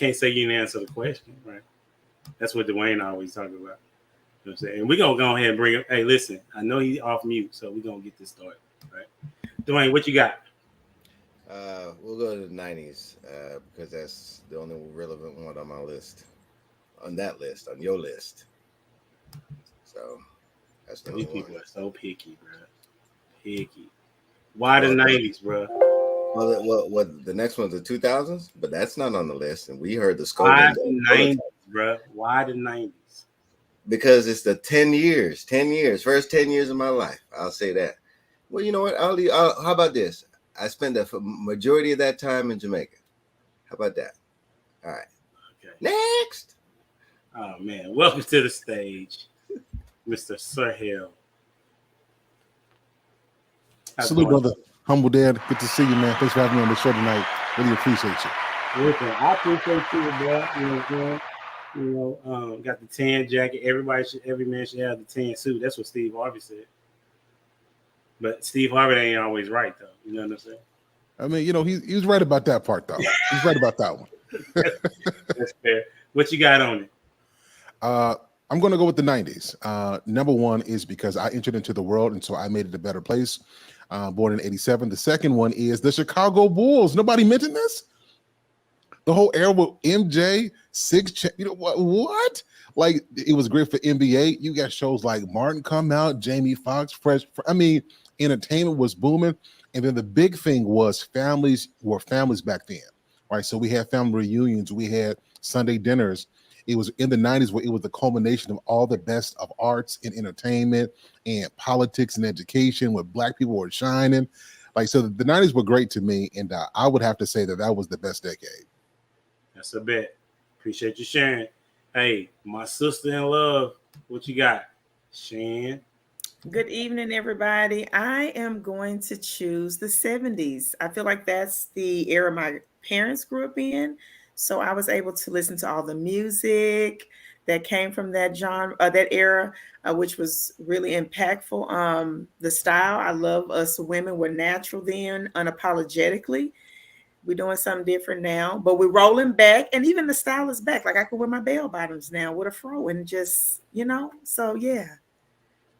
can't say you didn't answer the question, right? That's what Dwayne always talk about. You know what I'm saying? And we're going to go ahead and bring him. Hey, listen, I know he's off mute, so we're going to get this started, right? Dwayne, what you got? We'll go to the 90s because that's the only relevant one on my list. On that list, on your list. So that's the These only people one. are so picky, bro. Picky. Why the 90s, bro? Well, the next one's the 2000s, but that's not on the list. And we heard the scope. Why the 90s, bro? Why the 90s? Because it's the 10 years, first 10 years of my life. I'll say that. Well, you know what? How about this? I spent the majority of that time in Jamaica. How about that? All right. Okay. Next. Oh, man. Welcome to the stage, Mr. Sir Hill. Salute, brother. Humble Dad. Good to see you, man. Thanks for having me on the show tonight. Really appreciate you. Listen, I appreciate you, bro. You know what I'm saying? You know, got the tan jacket. Every man should have the tan suit. That's what Steve Harvey said. But Steve Harvey ain't always right, though. You know what I'm saying? I mean, you know, he was right about that part, though. He's right about that one. That's fair. What you got on it? I'm going to go with the 90s. Number one is because I entered into the world, and so I made it a better place. Born in 87. The second one is the Chicago Bulls. Nobody mentioned this? The whole era with MJ, you know what? Like, it was great for NBA. You got shows like Martin come out, Jamie Foxx, Fresh. I mean, entertainment was booming. And then the big thing was families were families back then, right? So we had family reunions. We had Sunday dinners. It was in the 90s where it was the culmination of all the best of arts and entertainment and politics and education where Black people were shining. Like, so the 90s were great to me. And I would have to say that was the best decade. That's a bet. Appreciate you sharing. Hey, my sister in love, what you got? Shan. Good evening, everybody. I am going to choose the 70s. I feel like that's the era my parents grew up in. So I was able to listen to all the music that came from that genre, that era, which was really impactful. The style, I love us women were natural then, unapologetically. We're doing something different now, but we're rolling back, and even the style is back. Like I can wear my bell bottoms now with a fro, and just So yeah.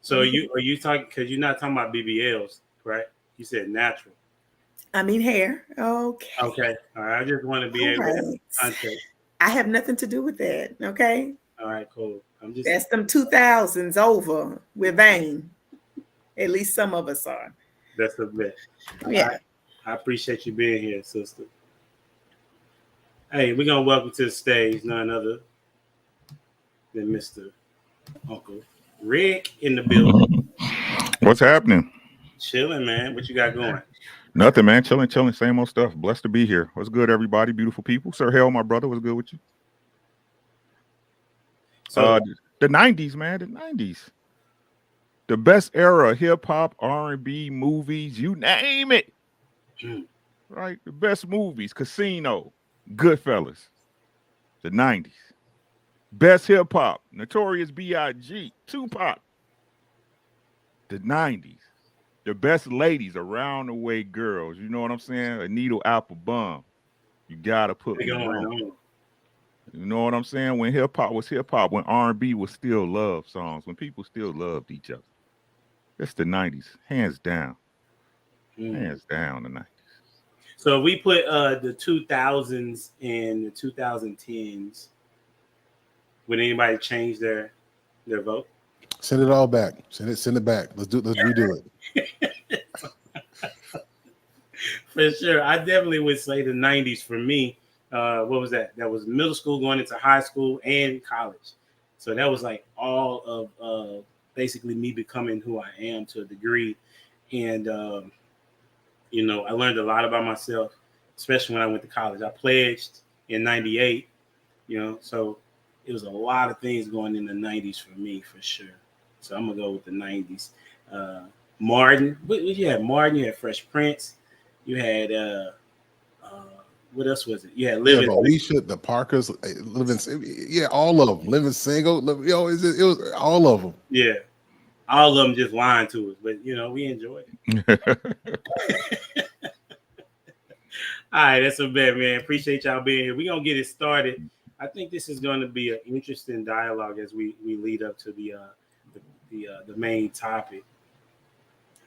So are you talking because you're not talking about BBLs, right? You said natural. I mean hair. Okay. Okay. All right. I just want to be able to have context. I have nothing to do with that. Okay. All right. Cool. That's them 2000s over. We're vain. At least some of us are. That's a bit. Yeah. I appreciate you being here, sister. Hey, we're gonna welcome to the stage none other than Mr. Uncle Rick in the building. What's happening? Chilling, man. What you got going? Nothing, man. Chilling. Same old stuff. Blessed to be here. What's good, everybody? Beautiful people. Sir Hell, my brother, what's good with you? So the 90s, man. The 90s. The best era of hip hop, R&B, movies, you name it. Right? The best movies, Casino, Goodfellas. The 90s. Best hip hop, Notorious B.I.G., Tupac. The 90s. The best ladies, around the way girls. You know what I'm saying? A needle apple bum. You gotta put me on. You know what I'm saying? When hip hop was hip hop, when R&B was still love songs, when people still loved each other. It's the 90s, hands down. Hands down, the 90s. So we put the 2000s and the 2010s. Would anybody change their vote? Send it all back. Send it back. Let's redo it. For sure. I definitely would say the 90s for me. What was that? That was middle school going into high school and college. So that was like all of basically me becoming who I am to a degree. And, I learned a lot about myself, especially when I went to college. I pledged in 98, so it was a lot of things going in the 90s for me, for sure. So I'm going to go with the 90s. Martin. You had Martin. You had Fresh Prince. You had, what else was it? You had Living. Yeah, Alicia, the Parkers, Living. Yeah, all of them. Living Single. It was all of them. Yeah. All of them just lying to us. But, we enjoyed it. All right, that's a bet, man. Appreciate y'all being here. We're gonna get it started. I think this is going to be an interesting dialogue as we lead up to the main topic.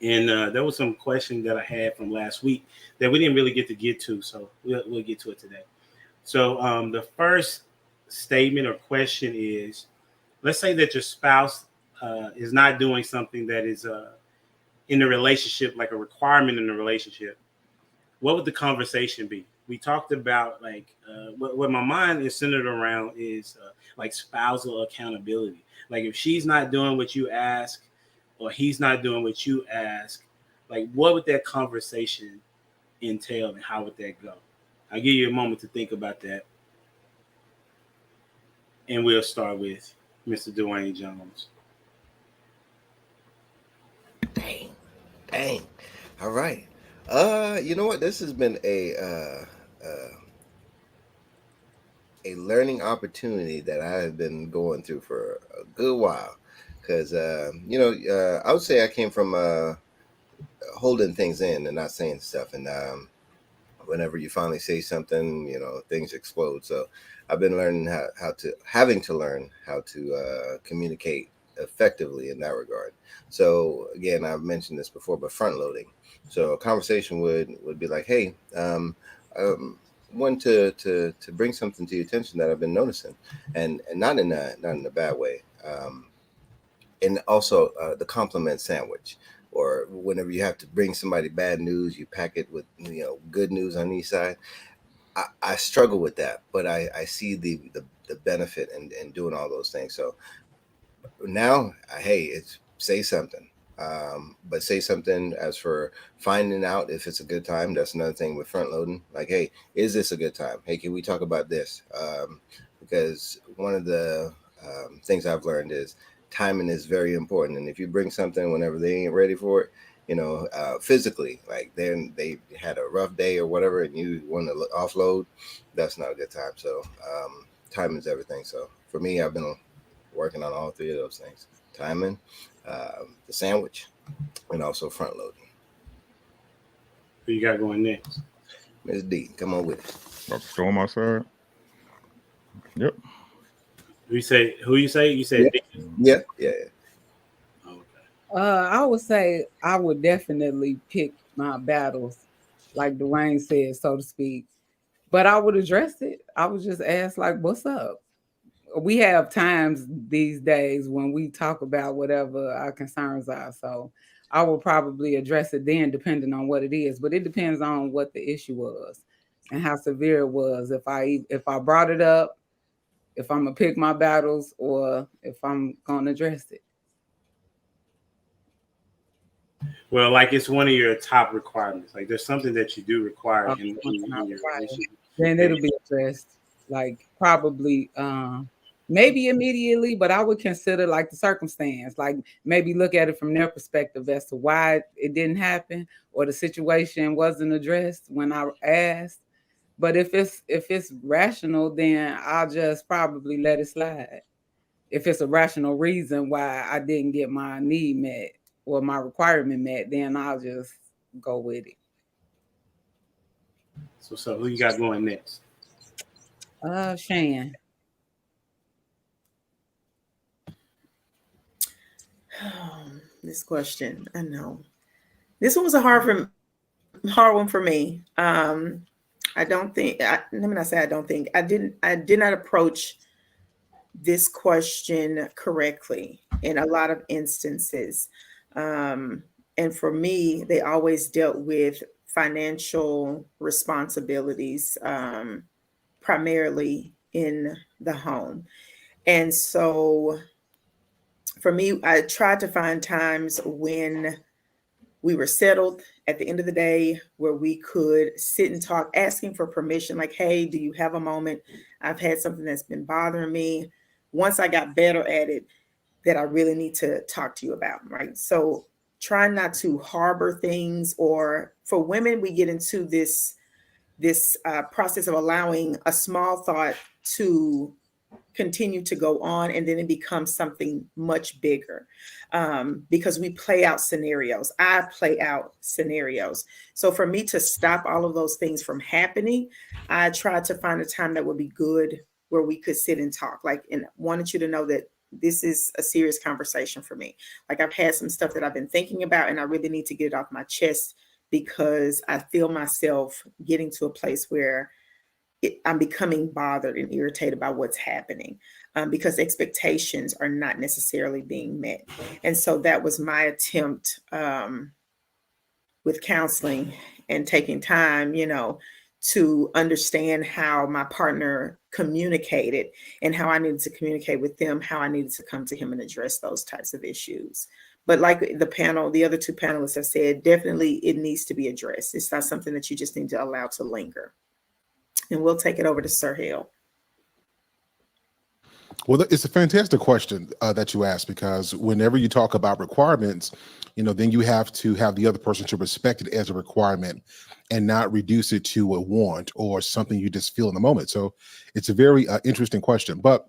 And there was some question that I had from last week that we didn't really get to, so we'll get to it today. So the first statement or question is: let's say that your spouse is not doing something that is in the relationship, like a requirement in the relationship. What would the conversation be? We talked about like what my mind is centered around is like spousal accountability. Like if she's not doing what you ask, or he's not doing what you ask, like what would that conversation entail, and how would that go? I'll give you a moment to think about that, and we'll start with Mr. Dwayne Jones. Dang. All right. You know what? This has been a learning opportunity that I have been going through for a good while. Because I would say I came from holding things in and not saying stuff, and whenever you finally say something, things explode. So I've been learning having to learn how to communicate effectively in that regard. So again, I've mentioned this before, but front loading. So a conversation would be like, hey, want to bring something to your attention that I've been noticing, and not in a bad way. And also the compliment sandwich, or whenever you have to bring somebody bad news, you pack it with good news on each side. I struggle with that, but I see the benefit in doing all those things. So now, hey, it's say something, but say something as for finding out if it's a good time. That's another thing with front loading. Like, hey, is this a good time? Hey, can we talk about this? Because one of the things I've learned is timing is very important, and if you bring something whenever they ain't ready for it, physically, like then they had a rough day or whatever, and you want to offload, that's not a good time. So time is everything. So for me, I've been working on all three of those things: timing, the sandwich, and also front loading. Who you got going next? Ms. D, come on with it. About to storm outside. Yep. Who you say? You said Yeah. D? Yeah. Okay. I would say I would definitely pick my battles, like Dwayne said, so to speak. But I would address it. I would just ask, like, what's up? We have times these days when we talk about whatever our concerns are. So I will probably address it then, depending on what it is. But it depends on what the issue was and how severe it was. If I brought it up, if I'm gonna pick my battles, or if I'm gonna address it. Well, like it's one of your top requirements. Like there's something that you do require in your relationship. Then it'll be addressed, like probably maybe immediately, but I would consider like the circumstance, like maybe look at it from their perspective as to why it didn't happen or the situation wasn't addressed when I asked. But if it's rational, then I'll just probably let it slide. If it's a rational reason why I didn't get my need met or my requirement met, then I'll just go with it. So who you got going next? Shan. This question, I know. This one was a hard one for me. I don't think. Let me not say I don't think. I did not approach this question correctly in a lot of instances. And for me, they always dealt with financial responsibilities, primarily in the home. And so for me, I tried to find times when we were settled at the end of the day where we could sit and talk, asking for permission, like, hey, do you have a moment? I've had something that's been bothering me. Once I got better at it, that I really need to talk to you about, right? So try not to harbor things, or for women, we get into this process of allowing a small thought to continue to go on, and then it becomes something much bigger, because we play out scenarios. I play out scenarios. So for me to stop all of those things from happening, I tried to find a time that would be good where we could sit and talk. Like, and wanted you to know that this is a serious conversation for me. Like, I've had some stuff that I've been thinking about, and I really need to get it off my chest, because I feel myself getting to a place where I'm becoming bothered and irritated by what's happening, because expectations are not necessarily being met. And so that was my attempt, with counseling and taking time, to understand how my partner communicated and how I needed to communicate with them, how I needed to come to him and address those types of issues. But like the other two panelists have said, definitely it needs to be addressed. It's not something that you just need to allow to linger. And we'll take it over to Sir Hill. Well, it's a fantastic question that you asked, because whenever you talk about requirements, then you have to have the other person to respect it as a requirement and not reduce it to a want or something you just feel in the moment. So it's a very interesting question. But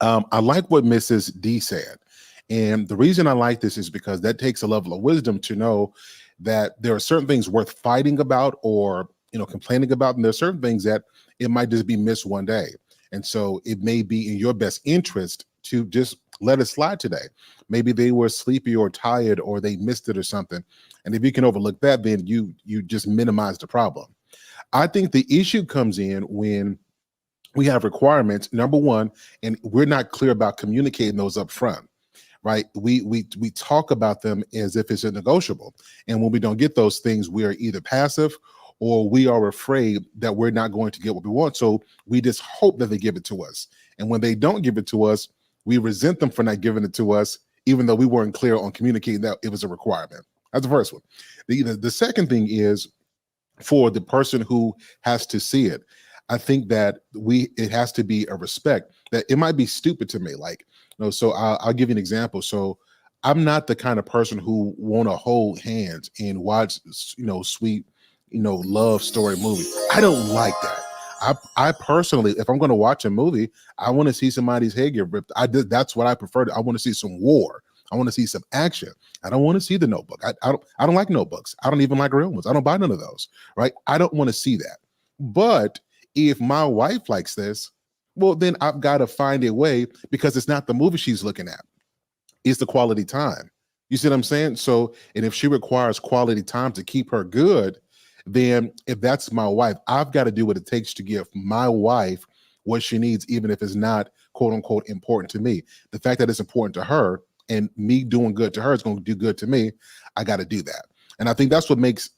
I like what Mrs. D said. And the reason I like this is because that takes a level of wisdom to know that there are certain things worth fighting about or complaining about, and there are certain things that it might just be missed one day. And so it may be in your best interest to just let it slide today. Maybe they were sleepy or tired, or they missed it or something. And if you can overlook that, then you just minimize the problem. I think the issue comes in when we have requirements, number one, and we're not clear about communicating those up front. Right? We talk about them as if it's a negotiable. And when we don't get those things, we are either passive or we are afraid that we're not going to get what we want. So we just hope that they give it to us. And when they don't give it to us, we resent them for not giving it to us, even though we weren't clear on communicating that it was a requirement. That's the first one. The second thing is for the person who has to see it. I think that it has to be a respect that it might be stupid to me. Like, so I'll give you an example. So I'm not the kind of person who want to hold hands and watch, sweet, love story movie. I don't like that. I personally, if I'm going to watch a movie, I want to see somebody's head get ripped. That's what I prefer. I want to see some war. I want to see some action. I don't want to see the Notebook. I don't like notebooks. I don't even like real ones. I don't buy none of those. Right? I don't want to see that. But if my wife likes this, well, then I've got to find a way, because it's not the movie she's looking at. It's the quality time. You see what I'm saying? So, and if she requires quality time to keep her good, then if that's my wife, I've got to do what it takes to give my wife what she needs, even if it's not quote unquote important to me. The fact that it's important to her and me doing good to her is going to do good to me. I got to do that. And I think that's what makes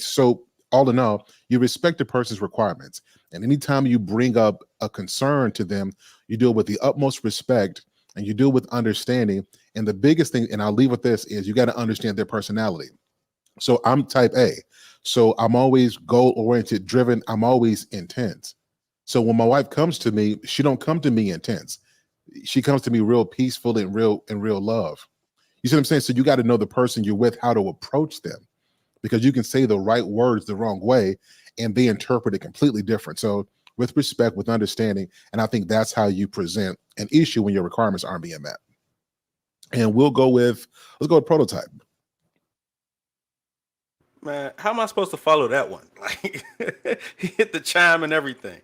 so all in all, you respect the person's requirements. And anytime you bring up a concern to them, you do it with the utmost respect and you do it with understanding. And the biggest thing, and I'll leave with this, is you got to understand their personality. So I'm type A. So I'm always goal-oriented, driven. I'm always intense. So when my wife comes to me, she don't come to me intense. She comes to me real peaceful and real love. You see what I'm saying? So you got to know the person you're with, how to approach them, because you can say the right words the wrong way and they interpret it completely different. So with respect, with understanding, and I think that's how you present an issue when your requirements aren't being met. And let's go with prototype. Man, how am I supposed to follow that one? Like, he hit the chime and everything.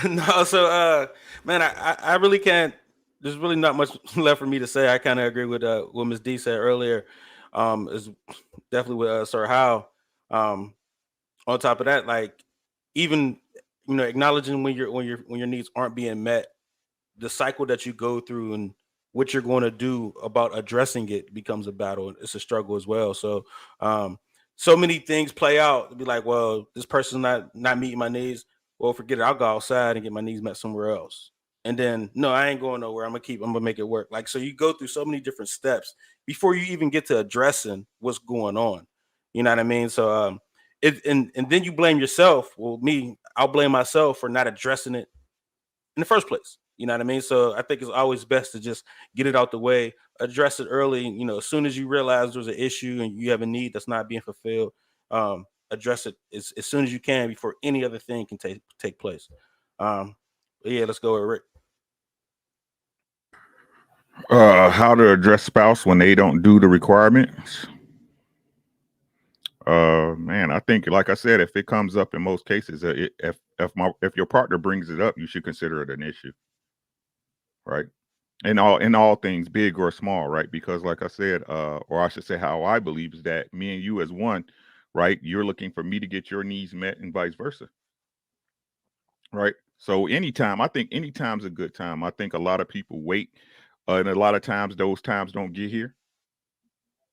No, so man, I really can't. There's really not much left for me to say. I kind of agree with what Ms. D said earlier. Is definitely with Sir Howe. On top of that, like, even acknowledging when your needs aren't being met, the cycle that you go through and what you're going to do about addressing it becomes a battle. It's a struggle as well. So so many things play out to be like, well, this person's not meeting my needs. Well, forget it. I'll go outside and get my needs met somewhere else. And then, no, I ain't going nowhere. I'm gonna make it work. Like, so you go through so many different steps before you even get to addressing what's going on. You know what I mean? So and then you blame yourself. Well, I'll blame myself for not addressing it in the first place. You know what I mean? So I think it's always best to just get it out the way, address it early. As soon as you realize there's an issue and you have a need that's not being fulfilled, address it as soon as you can before any other thing can take place. Yeah, let's go with Rick. How to address spouse when they don't do the requirements. Man, I think, like I said, if it comes up in most cases, if your partner brings it up, you should consider it an issue, right? In all things, big or small, right? Because, like I said, or I should say, how I believe is that me and you as one, right? You're looking for me to get your needs met, and vice versa, right? So I think anytime's a good time. I think a lot of people wait, and a lot of times those times don't get here,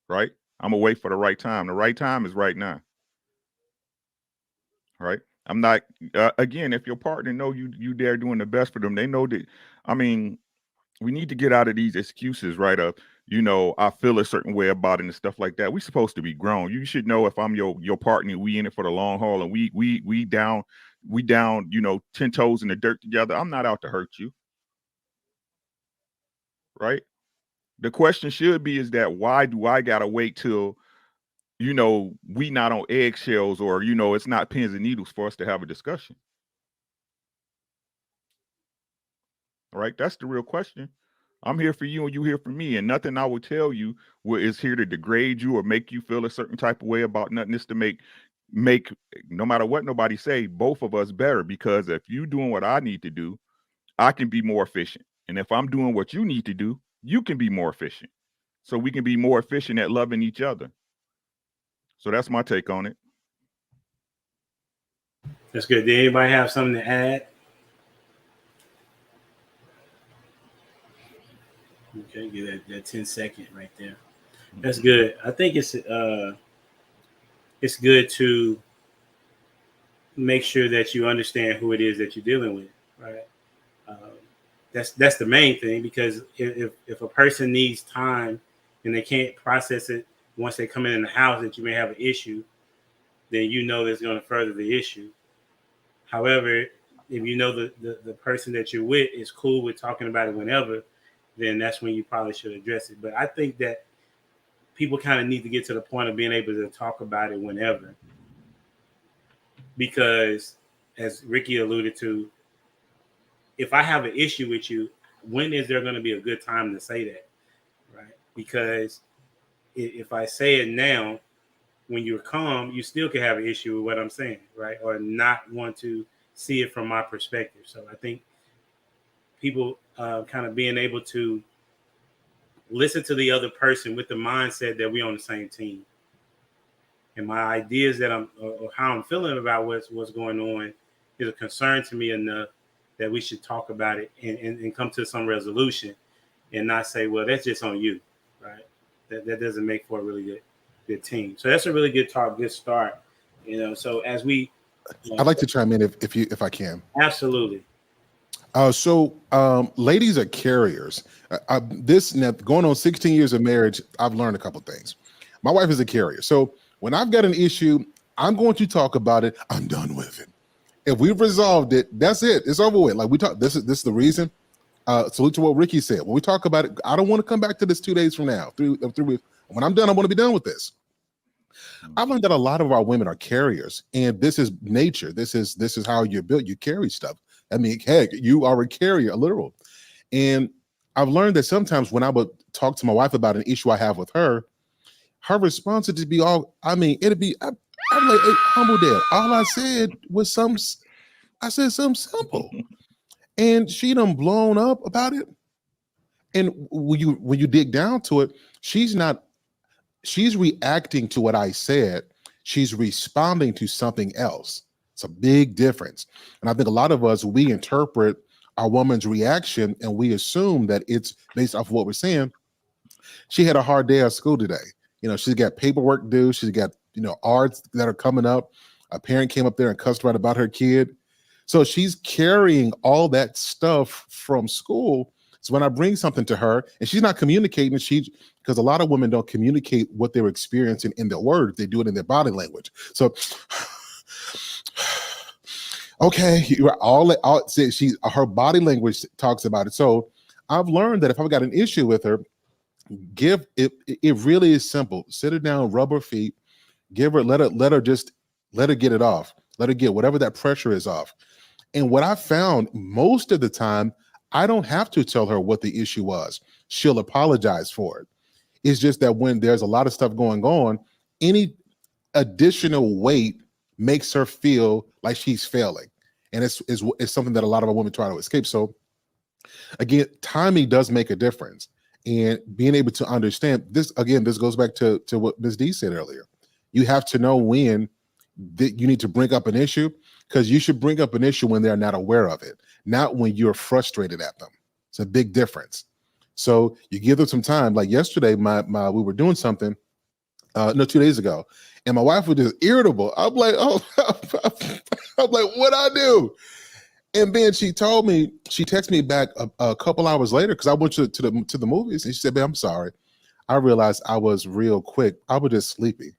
right? I'm gonna wait for the right time. The right time is right now. Right. I'm not again, if your partner know you there doing the best for them, they know that. I mean, we need to get out of these excuses, right? Of, I feel a certain way about it and stuff like that. We supposed to be grown. You should know if I'm your partner, we in it for the long haul, and we down, 10 toes in the dirt together. I'm not out to hurt you. Right. The question should be is that why do I gotta wait till we not on eggshells, or it's not pins and needles for us to have a discussion. Right? That's the real question. I'm here for you and you here for me, and nothing I will tell you is here to degrade you or make you feel a certain type of way about nothing. Is to make no matter what nobody say, both of us better, because if you doing what I need to do, I can be more efficient. And if I'm doing what you need to do, you can be more efficient. So we can be more efficient at loving each other. So that's my take on it. That's good. Did anybody have something to add? Okay, get that 10-second right there. That's good. I think it's good to make sure that you understand who it is that you're dealing with, right? That's the main thing, because if a person needs time and they can't process it once they come in the house, that you may have an issue, then that's going to further the issue. However, if the person that you're with is cool with talking about it whenever, then that's when you probably should address it. But I think that people kind of need to get to the point of being able to talk about it whenever, because as Ricky alluded to, if I have an issue with you, when is there going to be a good time to say that, right? Because if I say it now, when you're calm, you still can have an issue with what I'm saying, right? Or not want to see it from my perspective. So I think people kind of being able to listen to the other person with the mindset that we're on the same team. And my ideas that or how I'm feeling about what's going on is a concern to me enough that we should talk about it and come to some resolution, and not say, well, that's just on you, right? That doesn't make for a really good team. So that's a really good talk, good start. So as we I'd like to chime in if I can. Absolutely. Ladies are carriers. Going on 16 years of marriage, I've learned a couple things. My wife is a carrier. So when I've got an issue, I'm going to talk about it. I'm done with it. If we've resolved it, that's it. It's over with. Like we talk, this is the reason. Salute to what Ricky said. When we talk about it, I don't want to come back to this 2 days from now. 3 weeks. When I'm done, I want to be done with this. I've learned that a lot of our women are carriers, and this is nature. This is how you're built. You carry stuff. I mean, heck, you are a carrier, literal. And I've learned that sometimes when I would talk to my wife about an issue I have with her response would just be I'm like, hey, humble dad. All I said was something simple. And she done blown up about it. And when you dig down to it, she's reacting to what I said. She's responding to something else. It's a big difference. And I think a lot of us, we interpret our woman's reaction and we assume that it's based off of what we're saying. She had a hard day at school today. She's got paperwork due. She's got, arts that are coming up. A parent came up there and cussed right about her kid. So she's carrying all that stuff from school. So when I bring something to her and she's not communicating, because a lot of women don't communicate what they're experiencing in their words, they do it in their body language. So, okay, her body language talks about it. So I've learned that if I've got an issue with her, it really is simple. Sit her down, rub her feet, let her get it off. Let her get whatever that pressure is off. And what I found most of the time, I don't have to tell her what the issue was. She'll apologize for it. It's just that when there's a lot of stuff going on, any additional weight makes her feel like she's failing. And it's something that a lot of women try to escape. So again, timing does make a difference. And being able to understand this, again, this goes back to what Ms. D said earlier. You have to know when you need to bring up an issue, because you should bring up an issue when they're not aware of it, not when you're frustrated at them. It's a big difference. So you give them some time. Like yesterday, we were doing something, 2 days ago, and my wife was just irritable. I'm like, oh, I'm like, what I do? And then she told me, she texted me back a couple hours later, because I went to the movies, and she said, "Babe, I'm sorry. I realized I was real quick. I was just sleepy,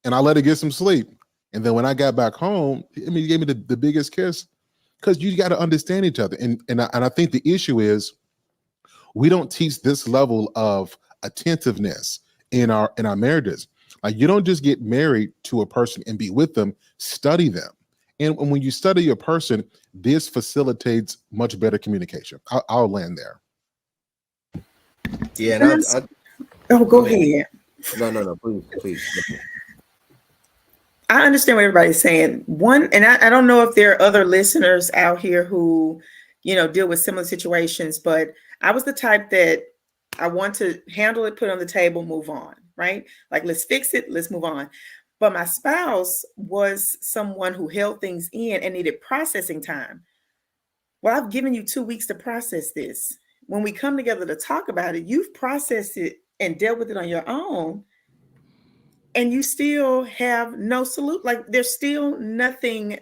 and I let her get some sleep. And then when I got back home, he gave me the biggest kiss, because you got to understand each other. And I think the issue is we don't teach this level of attentiveness in our marriages. Like, you don't just get married to a person and be with them, study them. And when you study a person, this facilitates much better communication. I'll land there. Yeah, and Go ahead. No, please. I understand what everybody's saying. And I don't know if there are other listeners out here who, deal with similar situations, but I was the type that I want to handle it, put it on the table, move on, right? Like, let's fix it, let's move on. But my spouse was someone who held things in and needed processing time. Well, I've given you 2 weeks to process this. When we come together to talk about it, you've processed it and dealt with it on your own, and you still have no solution. Like, there's still nothing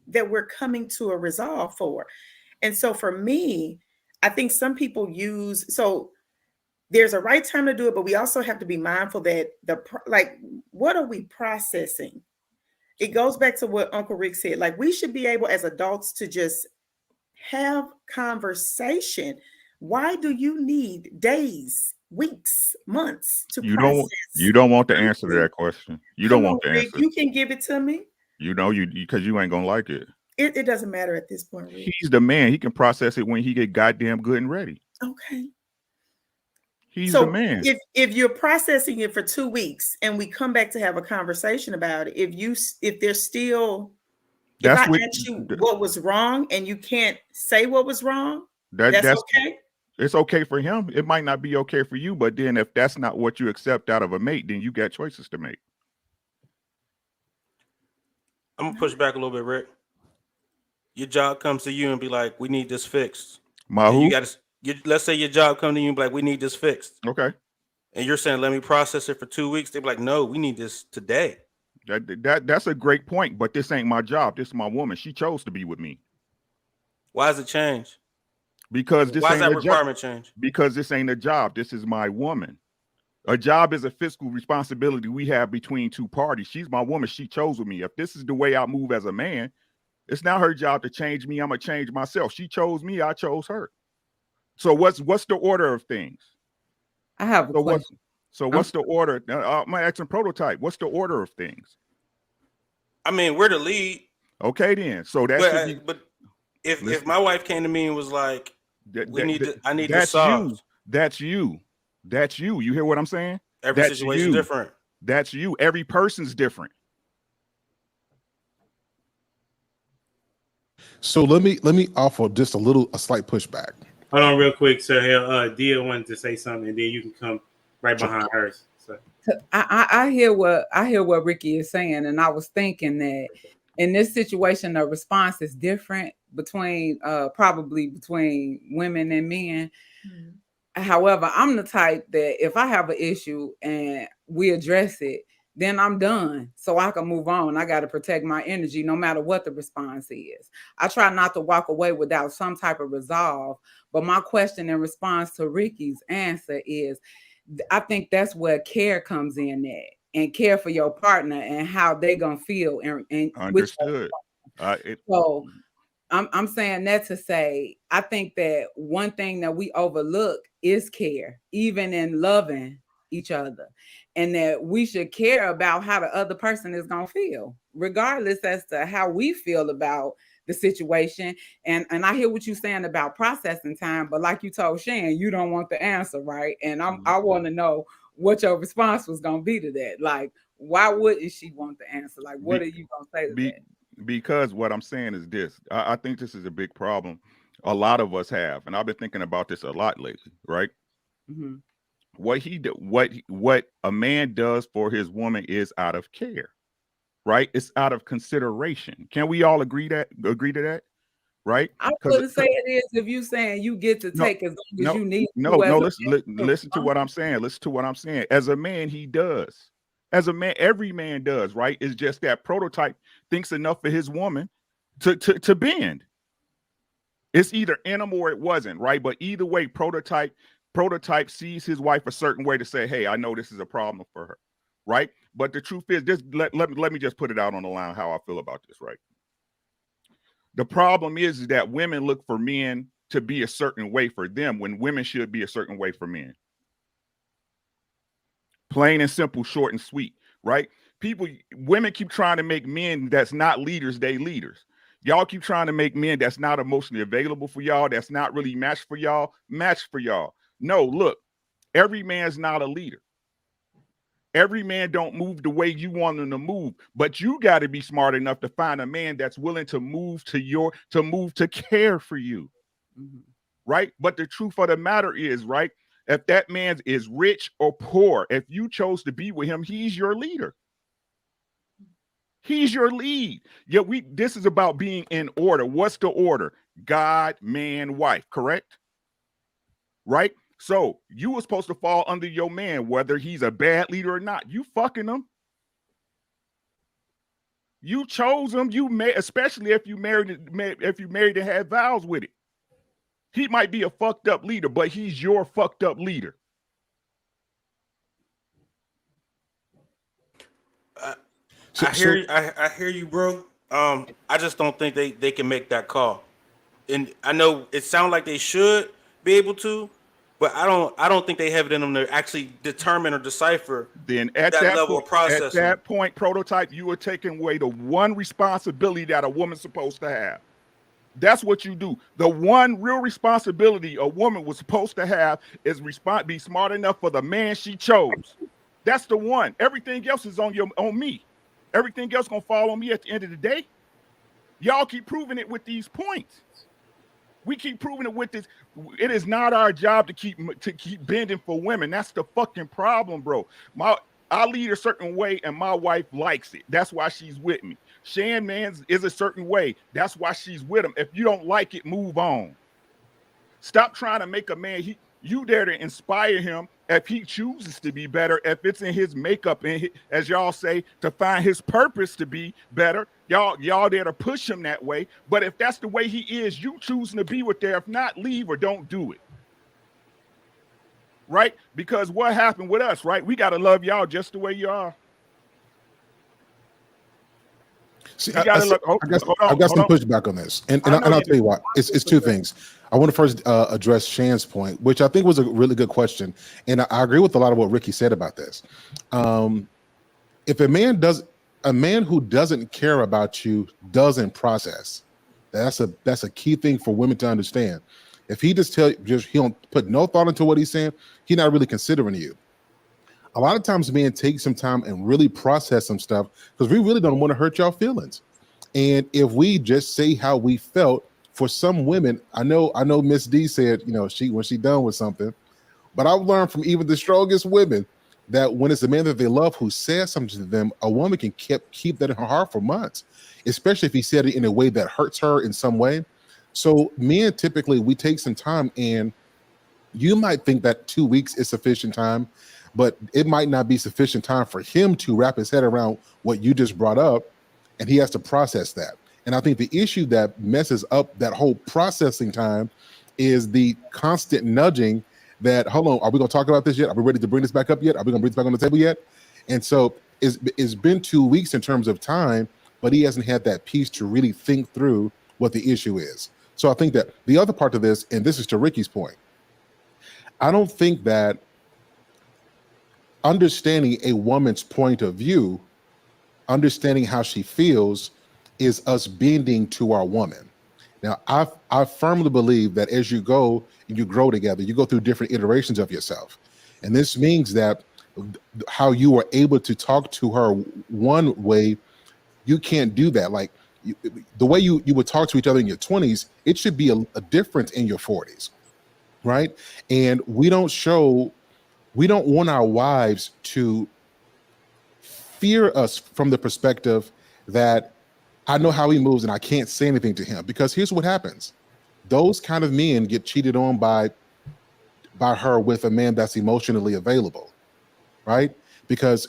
that we're coming to a resolve for. And so for me, I think some people so there's a right time to do it, but we also have to be mindful that what are we processing? It goes back to what Uncle Rick said. Like, we should be able as adults to just have conversation. Why do you need days, weeks, months to process? You don't want the answer to that question. You don't want the Rick, answer. you can give it to me. Because you ain't gonna like it. It doesn't matter at this point, Rick. He's the man. He can process it when he get goddamn good and ready. Okay. He's the man. If you're processing it for 2 weeks and we come back to have a conversation about it, if there's still, if I ask you what was wrong and you can't say what was wrong, that's okay. It's okay for him. It might not be okay for you, but then if that's not what you accept out of a mate, then you got choices to make. I'm gonna push back a little bit, Rick. Your job comes to you and be like, "We need this fixed." Let's say your job comes to you and be like, "We need this fixed." Okay. And you're saying, "Let me process it for 2 weeks." They're like, "No, we need this today." That's a great point, but this ain't my job. This is my woman. She chose to be with me. Why does it change? Because why is that requirement change? Because this ain't a job. This is my woman. A job is a fiscal responsibility we have between two parties. She's my woman. She chose with me. If this is the way I move as a man, it's not her job to change me. I'm gonna change myself. She chose me. I chose her. So what's the order of things? I have a question. What's the order? I'm asking Prototype. What's the order of things? I mean, we're the lead. Okay, then. So that's but if my wife came to me and was like, I need this solved. That's you. You hear what I'm saying? Every situation is different. That's you. Every person's different. So let me offer just a slight pushback. Hold on real quick. So Dia wanted to say something, and then you can come right behind hers. So I hear what Ricky is saying, and I was thinking that in this situation, the response is different probably between women and men. Mm-hmm. However, I'm the type that if I have an issue and we address it, then I'm done. So I can move on. I got to protect my energy no matter what the response is. I try not to walk away without some type of resolve. But my question in response to Ricky's answer is, I think that's where care comes in at, and care for your partner and how they gonna feel. And understood. So I'm saying that to say, I think that one thing that we overlook is care, even in loving each other, and that we should care about how the other person is gonna feel, regardless as to how we feel about the situation. And I hear what you're saying about processing time, but like you told Shan, you don't want the answer, right? And I want to know what your response was gonna be to that. Like, why wouldn't she want the answer? Like, what are you gonna say to that? Because what I'm saying is this. I think this is a big problem a lot of us have, and I've been thinking about this a lot lately, right? Mm-hmm. What a man does for his woman is out of care, right? It's out of consideration. Can we all agree to that? Right? I wouldn't say it is if you saying you get to take as long as you need to. Listen to what I'm saying. Listen to what I'm saying. As a man, he does. As a man, every man does, right? It's just that prototype thinks enough for his woman to bend. It's either in him or it wasn't, right? But either way, prototype sees his wife a certain way to say, hey, I know this is a problem for her, right? But the truth is, this let me just put it out on the line how I feel about this, right? The problem is that women look for men to be a certain way for them when women should be a certain way for men. Plain and simple, short and sweet, right? Women keep trying to make men that's not leaders, they leaders. Y'all keep trying to make men that's not emotionally available for y'all, that's not really matched for y'all. No, look, every man's not a leader. Every man don't move the way you want them to move, but you got to be smart enough to find a man that's willing to move to care for you, right? But the truth of the matter is, right, if that man is rich or poor, if you chose to be with him, he's your leader. He's your lead. Yeah, this is about being in order. What's the order? God, man, wife, correct? Right? So you were supposed to fall under your man, whether he's a bad leader or not. You fucking him. You chose him. Especially if you married and had vows with it. He might be a fucked up leader, but he's your fucked up leader. I hear you, bro. I just don't think they can make that call. And I know it sounds like they should be able to, but I don't think they have it in them to actually determine or decipher then at that level of processing. At that point, prototype, you are taking away the one responsibility that a woman's supposed to have. That's what you do. The one real responsibility a woman was supposed to have is be smart enough for the man she chose. That's the one. Everything else is on me. Everything else gonna fall on me at the end of the day. Y'all keep proving it with these points. We keep proving it with this. It is not our job to keep bending for women. That's the fucking problem, bro. I lead a certain way, and my wife likes it. That's why she's with me. Shan Mans is a certain way. That's why she's with him. If you don't like it, move on. Stop trying to make a man. You there to inspire him if he chooses to be better, if it's in his makeup, and as y'all say, to find his purpose to be better. Y'all there to push him that way. But if that's the way he is, you choosing to be with there. If not, leave or don't do it. Right? Because what happened with us, right? We got to love y'all just the way you are. See, I got some pushback on this, and I'll tell you why. It's two things. I want to first address Shan's point, which I think was a really good question, and I agree with a lot of what Ricky said about this. If a man who doesn't care about you doesn't process, that's a key thing for women to understand. If he he don't put no thought into what he's saying, he's not really considering you. A lot of times men take some time and really process some stuff because we really don't want to hurt y'all feelings. And if we just say how we felt, for some women, I know Miss D said, when she done with something, but I've learned from even the strongest women that when it's a man that they love who says something to them, a woman can keep that in her heart for months, especially if he said it in a way that hurts her in some way. So men, typically, we take some time, and you might think that 2 weeks is sufficient time, but it might not be sufficient time for him to wrap his head around what you just brought up, and he has to process that. And I think the issue that messes up that whole processing time is the constant nudging that, hold on, are we going to talk about this yet? Are we ready to bring this back up yet? Are we going to bring this back on the table yet? And so it's been 2 weeks in terms of time, but he hasn't had that piece to really think through what the issue is. So I think that the other part of this, and this is to Ricky's point, I don't think that understanding a woman's point of view, understanding how she feels, is us bending to our woman. Now, I firmly believe that as you go and you grow together, you go through different iterations of yourself. And this means that how you are able to talk to her one way, you can't do that. Like the way you would talk to each other in your 20s, it should be a difference in your 40s, right? And we don't want our wives to fear us from the perspective that I know how he moves and I can't say anything to him, because here's what happens. Those kind of men get cheated on by her with a man that's emotionally available, right? Because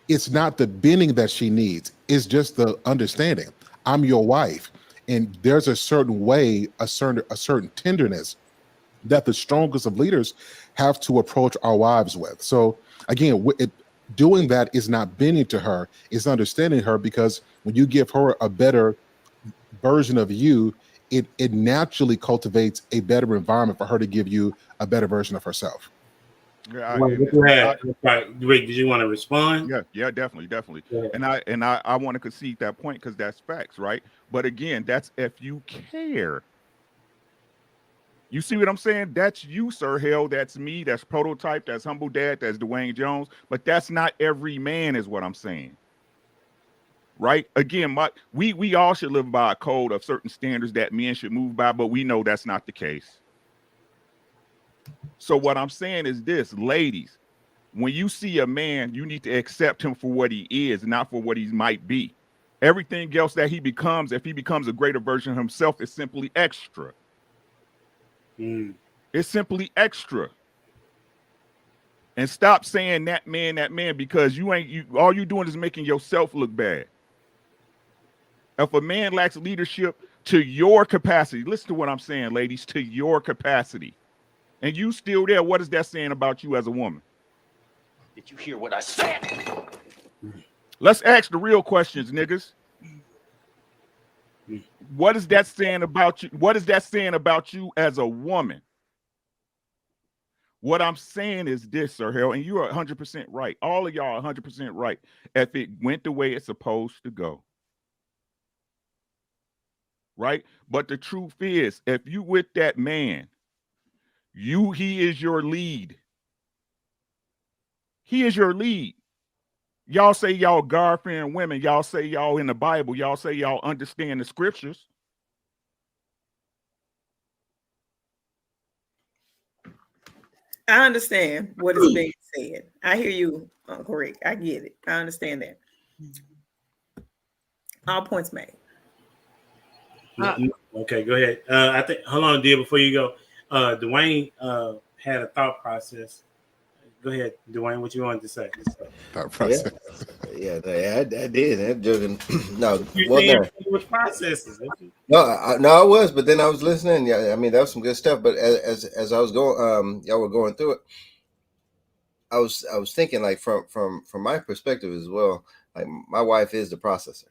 it's not the bending that she needs, it's just the understanding. I'm your wife, and there's a certain way, a certain tenderness that the strongest of leaders have to approach our wives with. So again, doing that is not bending to her, it's understanding her, because when you give her a better version of you, it naturally cultivates a better environment for her to give you a better version of herself. Yeah, Wait, did you want to respond? yeah, definitely. And I want to concede that point because that's facts, right? But again, that's if you care. You see what I'm saying? That's you, Sir Hell. That's me. That's Prototype. That's Humble Dad. That's Dwayne Jones. But that's not every man, is what I'm saying. Right? Again, we all should live by a code of certain standards that men should move by, but we know that's not the case. So what I'm saying is this, ladies, when you see a man, you need to accept him for what he is, not for what he might be. Everything else that he becomes, if he becomes a greater version of himself, is simply extra. It's simply extra. And stop saying that man, because all you doing is making yourself look bad. If a man lacks leadership to your capacity, listen to what I'm saying, ladies, to your capacity, and you still there, what is that saying about you as a woman? Did you hear what I said? Let's ask the real questions, niggas. What is that saying about you? What is that saying about you as a woman? What I'm saying is this, Sir Harold, and you are 100% right. All of y'all are 100% right. If it went the way it's supposed to go. Right? But the truth is, if you with that man, he is your lead. He is your lead. Y'all say y'all God-fearing women. Y'all say y'all in the Bible. Y'all say y'all understand the scriptures. I understand what is being said. I hear you, Uncle Rick. I get it. I understand that. All points made. Okay, go ahead. I think, hold on, dear, before you go. Dwayne had a thought process. Go ahead, Dwayne, what you wanted to say? Thought process. Yeah, I did. That joking. No, Well done. With processes. No, I was, but then I was listening. Yeah, I mean, that was some good stuff. But as I was going, y'all were going through it. I was thinking, like, from my perspective as well. Like, my wife is the processor,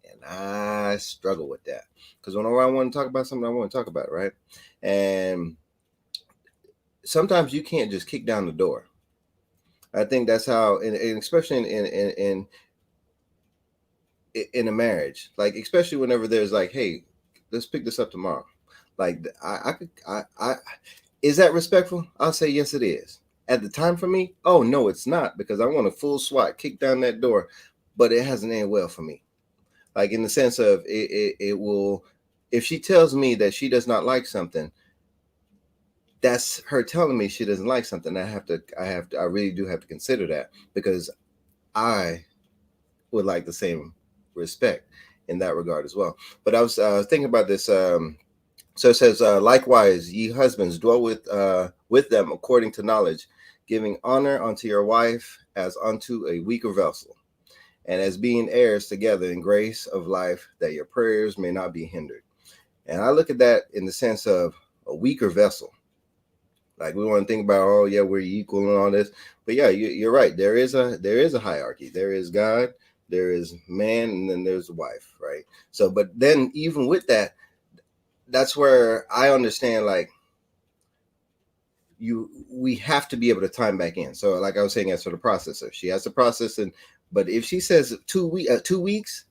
and I struggle with that, because whenever I want to talk about something, I want to talk about it, right? And sometimes you can't just kick down the door. I think that's how, and especially in a marriage, like, especially whenever there's like, hey, let's pick this up tomorrow. Like, I is that respectful? I'll say yes, it is. At the time for me, oh no, it's not, because I want a full swat, kick down that door, but it hasn't ended well for me. Like, in the sense of it will, if she tells me that she does not like something, that's her telling me she doesn't like something. I really do have to consider that, because I would like the same respect in that regard as well. But I was thinking about this. So it says, likewise, ye husbands, dwell with them according to knowledge, giving honor unto your wife as unto a weaker vessel, and as being heirs together in grace of life, that your prayers may not be hindered. And I look at that in the sense of a weaker vessel. Like, we want to think about, oh yeah, we're equal and all this, but yeah, you're right. There is a hierarchy. There is God, there is man, and then there's the wife, right? So, but then even with that, that's where I understand, like, we have to be able to time back in. So, like I was saying, as for the processor, she has to process and But if she says 2 weeks,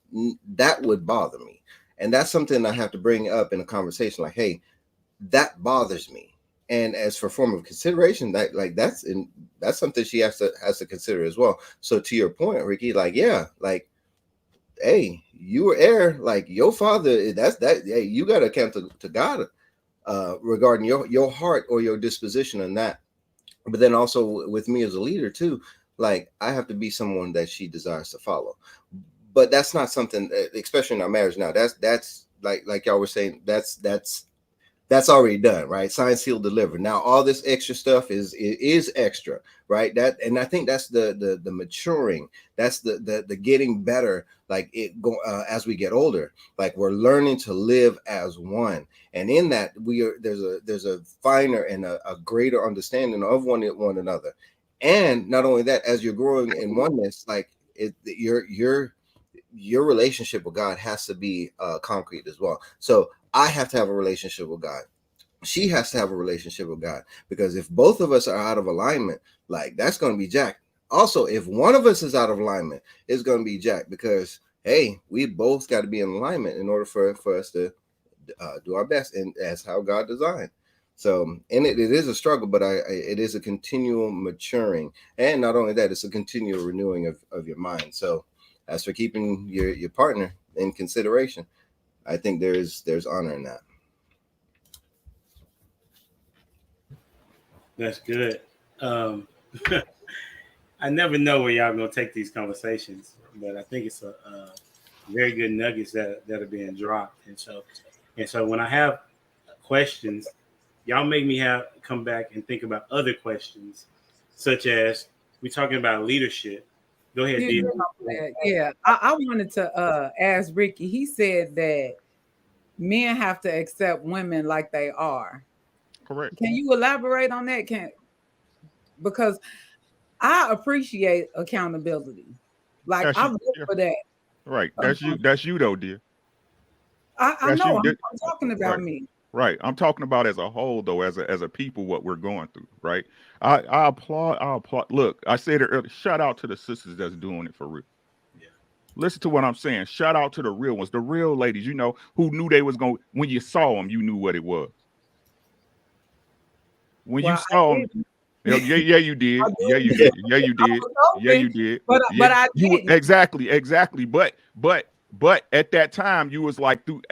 that would bother me. And that's something I have to bring up in a conversation. Like, hey, that bothers me. And as for form of consideration, that's something she has to consider as well. So to your point, Ricky, like, yeah, like, hey, you were heir, like your father. That's that. Hey, you got to account to God regarding your heart or your disposition on that. But then also with me as a leader too, like I have to be someone that she desires to follow. But that's not something, especially in our marriage now. That's like y'all were saying. That's already done, right? Signed, sealed, delivered. Now all this extra stuff is extra, right? That, and I think that's the maturing. That's the getting better. Like it go as we get older, like we're learning to live as one, and in that there's a finer and a greater understanding of one another. And not only that, as you're growing in oneness, like your relationship with God has to be concrete as well. So I have to have a relationship with God. She has to have a relationship with God, because if both of us are out of alignment, like that's going to be jacked. Also, if one of us is out of alignment, it's going to be jacked, because hey, we both got to be in alignment in order for us to do our best, and that's how God designed. So, and it is a struggle, but it is a continual maturing, and not only that, it's a continual renewing of your mind. So, as for keeping your partner in consideration, I think there's honor in that. That's good. I never know where y'all gonna take these conversations, but I think it's a very good nuggets that are being dropped. And so when I have questions, y'all make me come back and think about other questions, such as we talking about leadership. Go ahead, Yeah, Dee. yeah. I wanted to ask Ricky. He said that men have to accept women like they are. Correct. Can you elaborate on that? Because I appreciate accountability. Like That's I you. look Yeah. for that. Right. That's you though, dear. I That's know. you. I'm talking about Right. me. Right. I'm talking about as a whole, though, as a people, what we're going through. Right. I applaud. Look, I said it earlier. Shout out to the sisters that's doing it for real. Yeah. Listen to what I'm saying. Shout out to the real ones, the real ladies. You know, who knew they was going. When you saw them, you knew what it was. When you Well, saw them, yeah, you did. Yeah, you did. Yeah, you I did. was Yeah, you hoping, did. but Yeah, I you didn't. exactly. But at that time, you was like through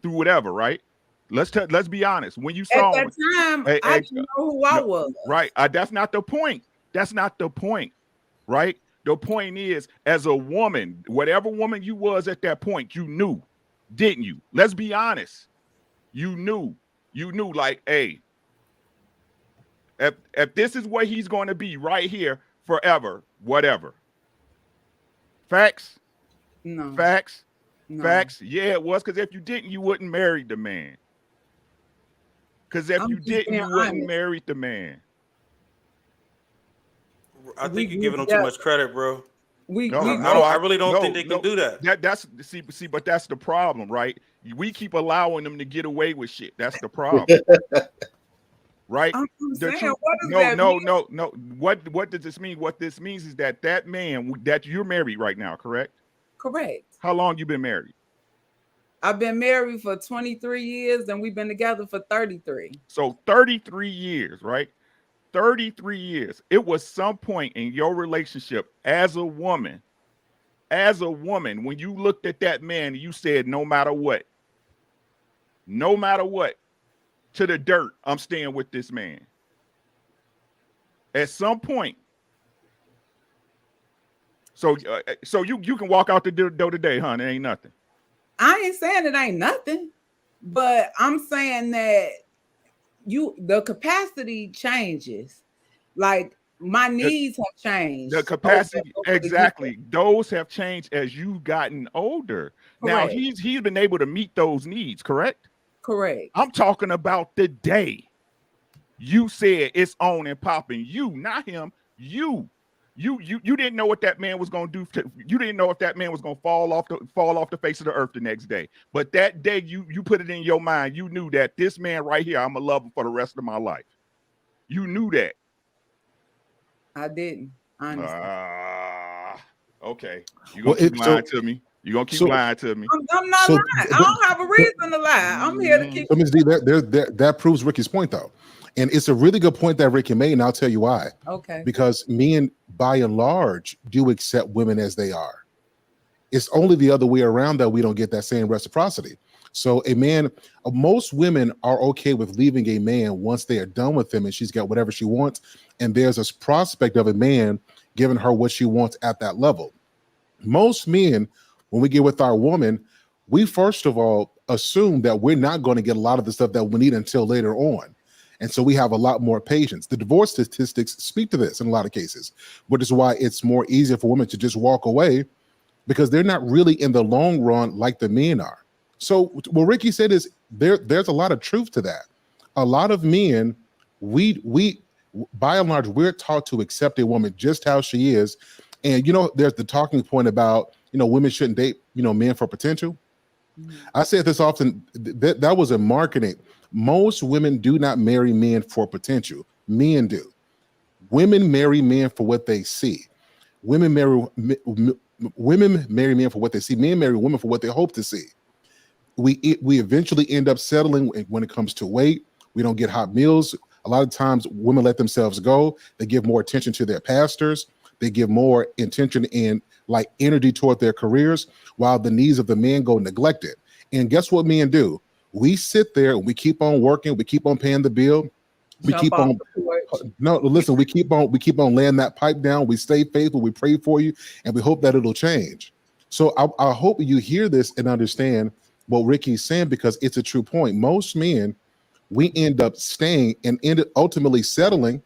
whatever, right? Let's be honest. When you At saw that time, I didn't know who I no, was. right? That's not the point. That's not the point, right? The point is, as a woman, whatever woman you was at that point, you knew, didn't you? Let's be honest. You knew. You knew, like, hey, if this is what he's going to be right here forever, whatever. Facts, No, facts, no. facts. Yeah, it was, because if you didn't, you wouldn't marry the man. Because if I'm you just didn't, being you wouldn't honest. marry the man. I think you're giving them too much credit, bro. I really don't think they can do that. That's but that's the problem, right? We keep allowing them to get away with shit. That's the problem. Right? I'm The saying, truth, what does that mean? no. What does this mean? What this means is that man that you're married right now, correct? Correct. How long you been married? I've been married for 23 years and we've been together for 33. So 33 years, right? 33 years. It was some point in your relationship as a woman, when you looked at that man, you said, no matter what, to the dirt, I'm staying with this man. At some point. So you can walk out the door today, huh? It ain't nothing. I ain't saying it ain't nothing, but I'm saying that the capacity changes. Like my needs have changed. The capacity, over exactly. Those have changed as you've gotten older. Correct. Now he's been able to meet those needs, correct? Correct. I'm talking about the day you said it's on and popping. You, not him. You didn't know what that man was going to do. You didn't know if that man was going to fall off the face of the earth the next day. But that day you put it in your mind. You knew that this man right here, I'm gonna love him for the rest of my life. You knew that. I didn't, honestly. Okay. You Well, gonna keep lying to me. You gonna keep lying to me. I'm not lying. I don't have a reason to lie. I'm here to keep. So, Ms. D, that proves Ricky's point, though. And it's a really good point that Ricky made, and I'll tell you why. Okay. Because men, by and large, do accept women as they are. It's only the other way around that we don't get that same reciprocity. So a man, most women are okay with leaving a man once they are done with him and she's got whatever she wants. And there's a prospect of a man giving her what she wants at that level. Most men, when we get with our woman, we first of all assume that we're not going to get a lot of the stuff that we need until later on. And so we have a lot more patience. The divorce statistics speak to this in a lot of cases, which is why it's more easier for women to just walk away because they're not really in the long run like the men are. So what Ricky said is there's a lot of truth to that. A lot of men, we by and large, we're taught to accept a woman just how she is. And, there's the talking point about, women shouldn't date, men for potential. I say this often, that was a marketing. Most women do not marry men for potential. Men do. Women marry men for what they see. Women marry men for what they see. Men marry women for what they hope to see. We eventually end up settling when it comes to weight. We don't get hot meals. A lot of times women let themselves go. They give more attention to their pastors. They give more intention and energy toward their careers while the needs of the men go neglected. And guess what men do? We sit there and we keep on working. We keep on paying the bill. We keep on we keep on laying that pipe down. We stay faithful. We pray for you and we hope that it'll change. So I hope you hear this and understand what Ricky's saying, because it's a true point. Most men, we end up staying and ultimately settling,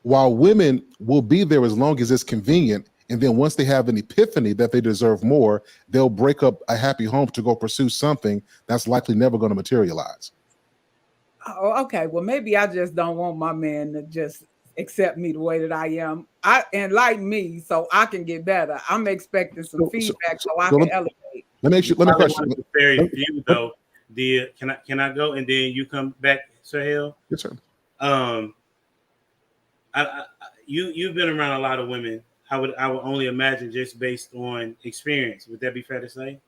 while women will be there as long as it's convenient. And then once they have an epiphany that they deserve more, they'll break up a happy home to go pursue something that's likely never going to materialize. Oh, okay. Well, maybe I just don't want my man to just accept me the way that I am. And like me, so I can get better. I'm expecting some feedback so I can elevate. Let me question. Very few though. Can I go and then you come back, Sahel? Yes, sir. You've been around a lot of women. I would only imagine just based on experience. Would that be fair to say?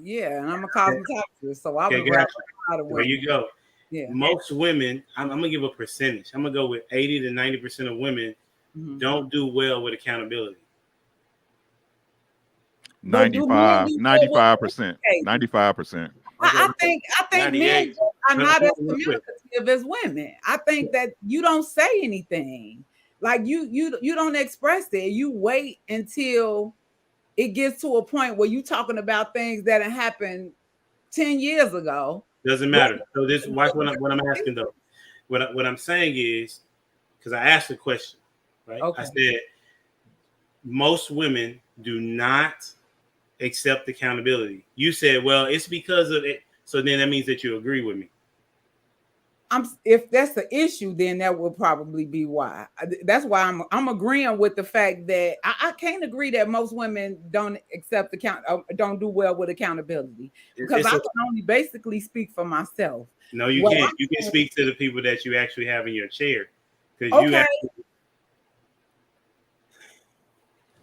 Yeah, and I'm a cosmetologist, so I was around a lot of women. There you go. Yeah. Most women, I'm gonna give a percentage. I'm gonna go with 80 to 90% of women don't do well with accountability. 95%. 95%. I think men are not as communicative as women. I think that you don't say anything. Like you don't express it. You wait until it gets to a point where you're talking about things that happened 10 years ago. Doesn't matter. So this watch what I'm asking though. What I'm saying is, because I asked the question, right? Okay. I said most women do not accept accountability. You said, well, it's because of it. So then that means that you agree with me. If that's the issue, then that will probably be why. That's why I'm agreeing with the fact that I can't agree that most women don't accept don't do well with accountability, because I can only basically speak for myself. No, you can't. You can speak to the people that you actually have in your chair, because you actually.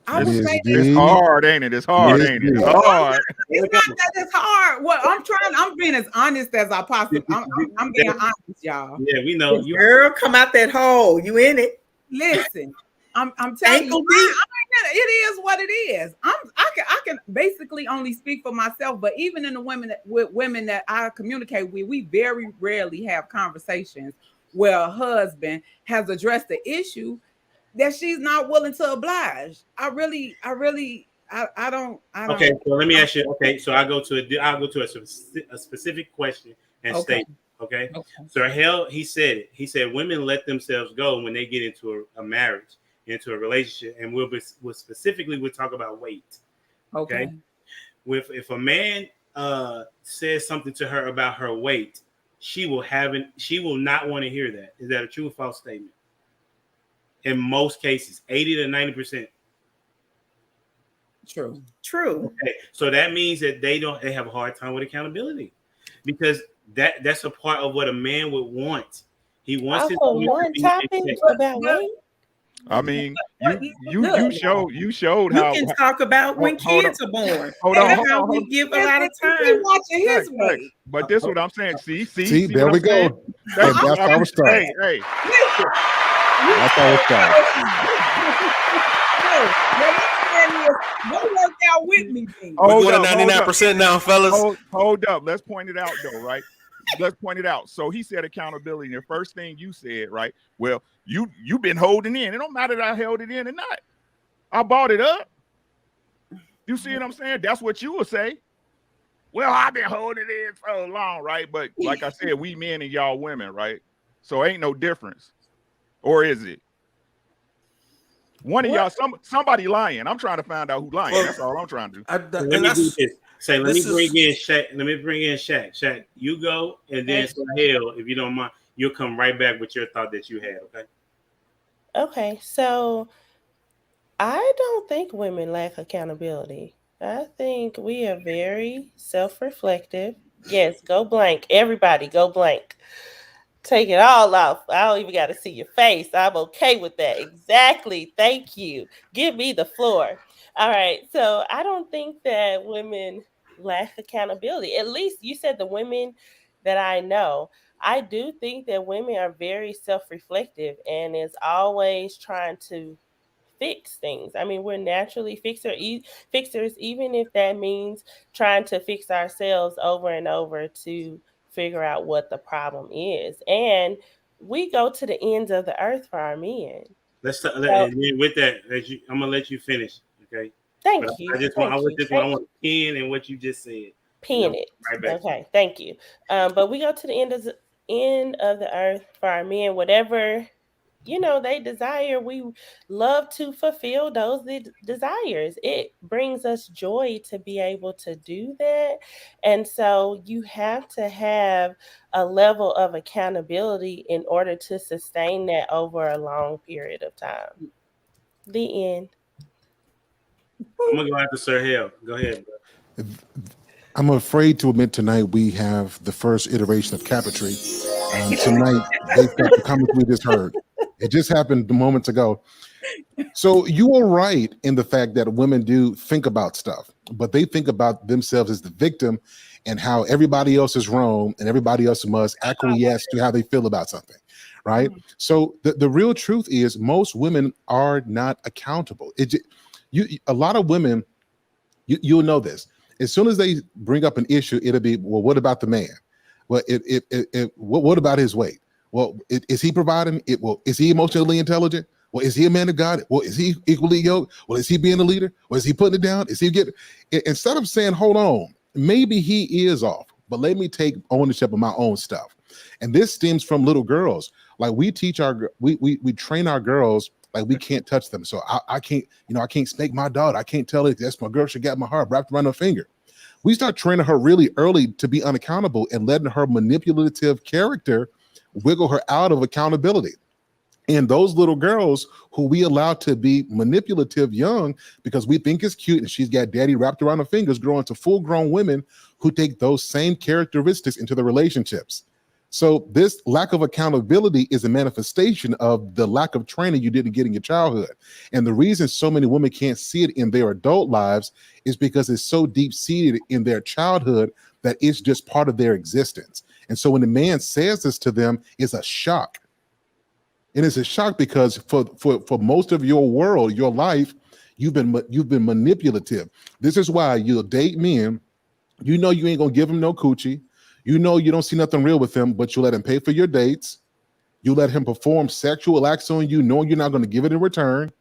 It's hard, ain't it? It's hard, ain't it? It's hard. It's not that it's hard. Well, I'm being as honest as I possibly. I'm being honest, y'all. Yeah, we know. You girl, come out that hole. You in it? Listen, I'm telling you, it is what it is. I can basically only speak for myself, but even in the women that I communicate with, we very rarely have conversations where a husband has addressed the issue that she's not willing to oblige. I don't. Okay, so let me ask you. Okay, so I'll go to a specific question and statement. Okay. So he said it. He said women let themselves go when they get into a marriage, into a relationship, and we'll talk about weight. Okay. If a man says something to her about her weight, she will not want to hear that. Is that a true or false statement? In most cases, 80 to 90%. True. Okay, so that means that they have a hard time with accountability, because that's a part of what a man would want. He wants one topic about weight. I mean, Good. you showed You how. can talk about when Hold on, kids are born. hold on, That's hold how on, we hold on. give a lot of He time. watching his Facts, facts. way. But this is what I'm saying. See See, what there we I'm saying? go. And That's that's how it starts. Hey, hey. Listen, That's how it starts. no, what I'm saying is, go work out with me, then. We're Hold going up, to hold up. 99% now, fellas. Hold up. Let's point it out, though, right? Let's point it out. So he said accountability. And the first thing you said, right? Well, you've been holding in. It don't matter that I held it in or not. I bought it up. You see what I'm saying? That's what you would say. Well, I've been holding it in so long, right? But like I said, we men and y'all women, right? So ain't no difference. Or is it? One of y'all, somebody lying. I'm trying to find out who lying. Well, That's all I'm trying to do. Let me do this. Say, let me bring in Shaq. Let me bring in Shaq. Shaq, you go, and then Sahel, if you don't mind, you'll come right back with your thought that you had. Okay. Okay, so I don't think women lack accountability. I think we are very self-reflective. Yes, go blank. Everybody go blank. Take it all off. I don't even got to see your face. I'm okay with that. Exactly. Thank you. Give me the floor. All right. So I don't think that women lack accountability. At least you said the women that I know. I do think that women are very self-reflective and is always trying to fix things. I mean, we're naturally fixers, even if that means trying to fix ourselves over and over to figure out what the problem is. And we go to the ends of the earth for our men. Let's talk, So, and then with that, I'm gonna let you finish. Okay. thank But you. I just want, I want to pin in what you just said. Pin it. Right back. Okay. Thank you. But we go to the end of the earth for our men, whatever they desire. We love to fulfill those desires. It brings us joy to be able to do that. And so you have to have a level of accountability in order to sustain that over a long period of time. The end. I'm gonna go after Sir Hale. Go ahead, bro. I'm afraid to admit tonight we have the first iteration of Capitry tonight based off the comments we just heard. It just happened moments ago. So you are right in the fact that women do think about stuff, but they think about themselves as the victim and how everybody else is wrong and everybody else must acquiesce to how they feel about something, right? Mm-hmm. So the real truth is most women are not accountable. A lot of women, you'll know this. As soon as they bring up an issue, it'll be, well, what about the man? Well, what about his weight? Well, is he providing it? Well, is he emotionally intelligent? Well, is he a man of God? Well, is he equally yoked? Well, is he being a leader? Well, is he putting it down? Is he getting, instead of saying, hold on, maybe he is off, but let me take ownership of my own stuff. And this stems from little girls. Like we train our girls like we can't touch them. So I can't, I can't spank my daughter. I can't tell her that's my girl. She got my heart wrapped around her finger. We start training her really early to be unaccountable and letting her manipulative character wiggle her out of accountability. And those little girls who we allow to be manipulative young because we think it's cute and she's got daddy wrapped around her fingers, grow into full-grown women who take those same characteristics into the relationships. So this lack of accountability is a manifestation of the lack of training you didn't get in your childhood. And the reason so many women can't see it in their adult lives is because it's so deep-seated in their childhood that it's just part of their existence. And so when the man says this to them, it's a shock. And it's a shock because for most of your world, your life, you've been manipulative. This is why you'll date men. You know you ain't gonna give him no coochie. You know you don't see nothing real with him, but you let him pay for your dates. You let him perform sexual acts on you, knowing you're not going to give it in return.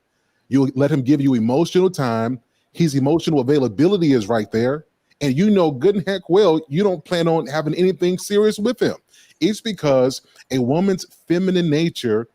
You let him give you emotional time. His emotional availability is right there. And you know good and heck well you don't plan on having anything serious with him. It's because a woman's feminine nature,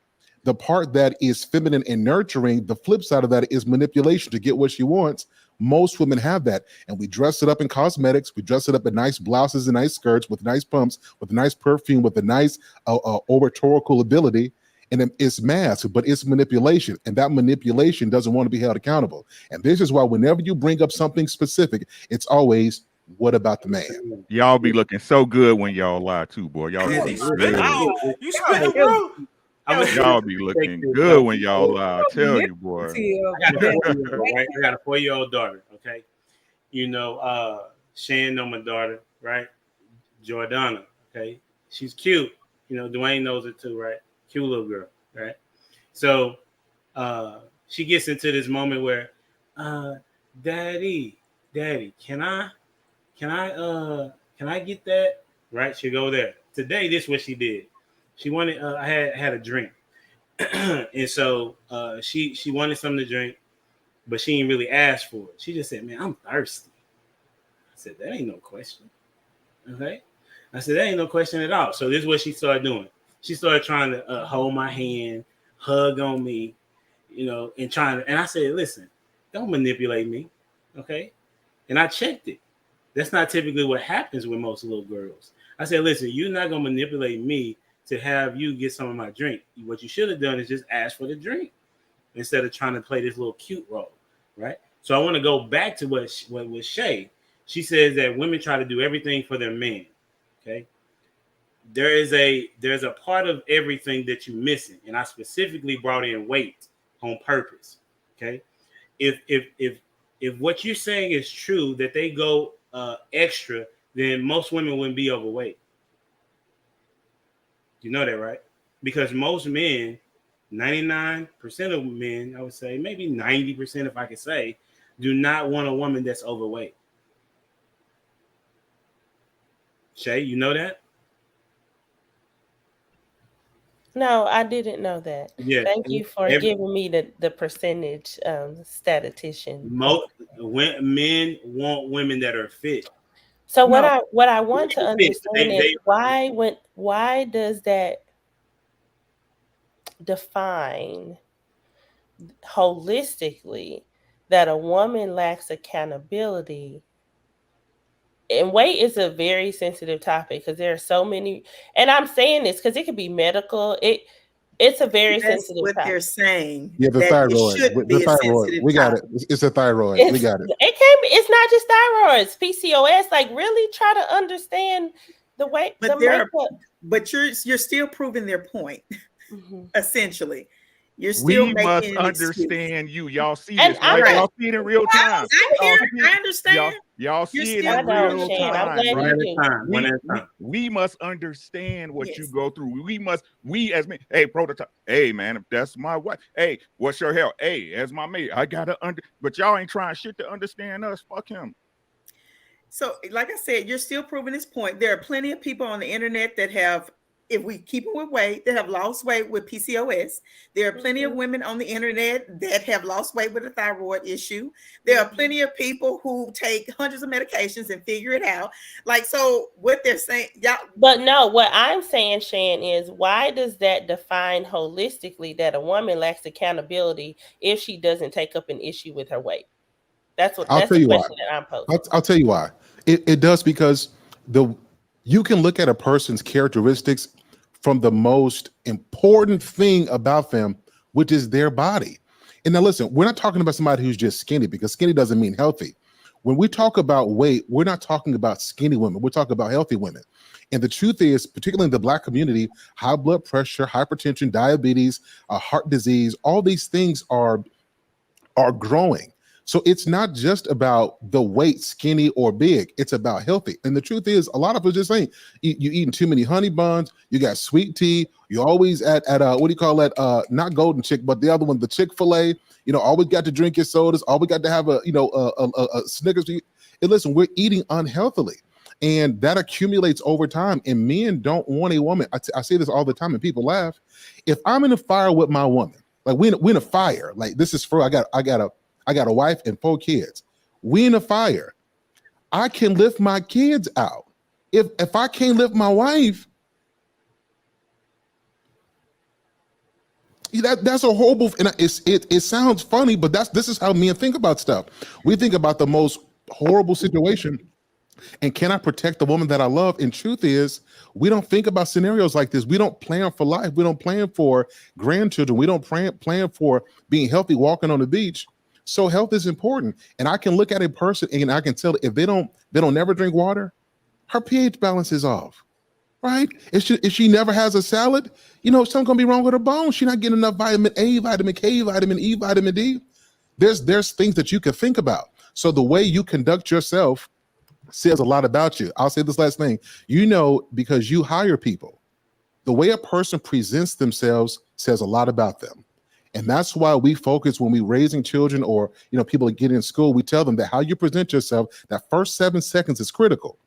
the part that is feminine and nurturing, the flip side of that is manipulation to get what she wants. Most women have that. And we dress it up in cosmetics. We dress it up in nice blouses and nice skirts with nice pumps, with a nice perfume, with a nice oratorical ability. And it's mask, but it's manipulation. And that manipulation doesn't want to be held accountable. And this is why whenever you bring up something specific, it's always, what about the man? Y'all be looking so good when y'all lie too, boy. Y'all You spit it, bro. Y'all be looking good when y'all lie. I tell you, boy. I got a 4-year-old, right? I got a 4-year-old daughter. Okay, you know, Shan know my daughter, right? Jordana. Okay, she's cute. You know, Dwayne knows her too, right? Cute little girl, right? So she gets into this moment where, Daddy, can I get that? Right? She go there. Today, this is what she did. She wanted, I had a drink. And so she wanted something to drink, but she didn't really ask for it. She just said, "Man, I'm thirsty." I said, "That ain't no question." Okay. I said, "That ain't no question at all." So this is what she started doing. She started trying to hold my hand, hug on me, you know, and I said, "Listen, don't manipulate me." Okay. And I checked it. That's not typically what happens with most little girls. I said, "Listen, you're not going to manipulate me to have you get some of my drink. What you should have done is just ask for the drink instead of trying to play this little cute role." Right. So I want to go back to what was Shay. She says that women try to do everything for their man. Okay. There's a part of everything that you're missing. And I specifically brought in weight on purpose. Okay. If what you're saying is true, that they go extra, then most women wouldn't be overweight. You know that, right? Because most men, 99% of men, I would say, maybe 90%, if I could say, do not want a woman that's overweight. Shay, you know that? No, I didn't know that. Yeah. Thank you for giving me the percentage statistician. Most men want women that are fit. So what I want to understand is why does that define holistically that a woman lacks accountability? And weight is a very sensitive topic because there are so many, and I'm saying this because it could be medical. It's a very sensitive what topic. They're saying. Yeah, the thyroid. The thyroid. We got it. It's a thyroid. We got it. It can be. It's not just thyroids. PCOS. Like, really try to understand the way. But you're still proving their point. Mm-hmm. Essentially, you're still. We must understand you. Y'all see this, right? Y'all see it in real time. I understand. Y'all see it in real time. We must understand what you go through. We as men, hey, prototype, hey man, if that's my wife, hey, what's your hell? Hey, as my mate, I gotta but y'all ain't trying shit to understand us. Fuck him. So, like I said, you're still proving this point. There are plenty of people on the internet that have, if we keep it with weight, that have lost weight with PCOS. There are plenty of women on the internet that have lost weight with a thyroid issue. There are plenty of people who take hundreds of medications and figure it out. Like, so what they're saying, y'all. But no, what I'm saying, Shan, is why does that define holistically that a woman lacks accountability if she doesn't take up an issue with her weight? That's the question that I'm posing. I'll tell you why. It does, because you can look at a person's characteristics from the most important thing about them, which is their body. And now listen, we're not talking about somebody who's just skinny, because skinny doesn't mean healthy. When we talk about weight, we're not talking about skinny women. We're talking about healthy women. And the truth is, particularly in the Black community, high blood pressure, hypertension, diabetes, heart disease, all these things are growing. So it's not just about the weight, skinny or big. It's about healthy. And the truth is, a lot of us just saying, you eating too many honey buns, you got sweet tea, you always at what do you call that? Not Golden Chick, but the other one, the Chick-fil-A. You know, always got to drink your sodas, always got to have a Snickers. And listen, we're eating unhealthily, and that accumulates over time. And men don't want a woman. I say this all the time, and people laugh. If I'm in a fire with my woman, like we in a fire, like this is for I got a wife and 4 kids. We in a fire. I can lift my kids out. If I can't lift my wife, that's a horrible. And it sounds funny, but this is how men think about stuff. We think about the most horrible situation, and can I protect the woman that I love? And truth is, we don't think about scenarios like this. We don't plan for life. We don't plan for grandchildren. We don't plan for being healthy, walking on the beach. So health is important. And I can look at a person and I can tell if they don't never drink water, her pH balance is off. right? If she never has a salad, you know, something's gonna be wrong with her bones. She's not getting enough vitamin A, vitamin K, vitamin E, vitamin D. There's things that you can think about. So the way you conduct yourself says a lot about you. I'll say this last thing. You know, because you hire people, the way a person presents themselves says a lot about them. And that's why we focus when we raising children, or you know, people get in school, we tell them that how you present yourself, that first 7 seconds is critical.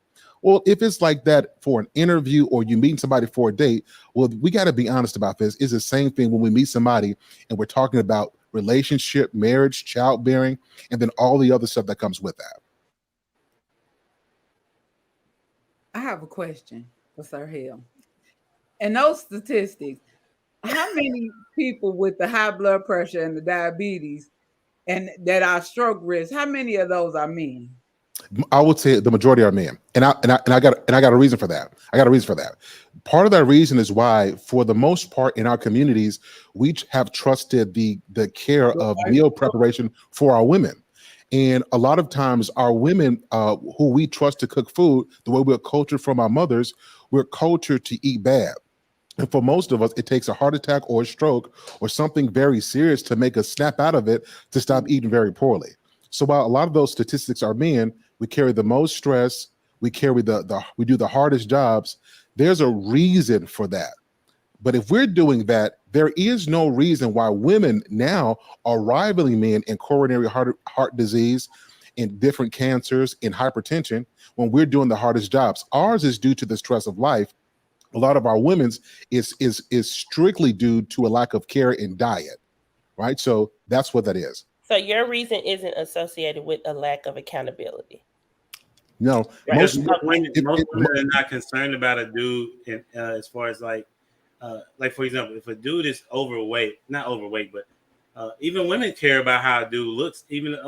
Well, if it's like that for an interview or you meeting somebody for a date, well, we got to be honest about this. It's the same thing when we meet somebody and we're talking about relationship, marriage, childbearing, and then all the other stuff that comes with that. I have a question for Sir Hill. And those statistics, how many people with the high blood pressure and the diabetes and that are stroke risk, how many of those are men? I would say the majority are men, and I got a reason for that. Part of that reason is why, for the most part, in our communities, we have trusted the care of meal preparation for our women, and a lot of times our women, who we trust to cook food, the way we're cultured from our mothers, we're cultured to eat bad. And for most of us, it takes a heart attack or a stroke or something very serious to make us snap out of it to stop eating very poorly. So while a lot of those statistics are men, we carry the most stress, we carry we do the hardest jobs. There's a reason for that. But if we're doing that, there is no reason why women now are rivaling men in coronary heart disease, in different cancers, in hypertension, when we're doing the hardest jobs. Ours is due to the stress of life. A lot of our women's is strictly due to a lack of care in diet, right? So that's what that is. So your reason isn't associated with a lack of accountability. No, most women are not concerned about a dude as far as like for example, if a dude is not overweight, but even women care about how a dude looks. Even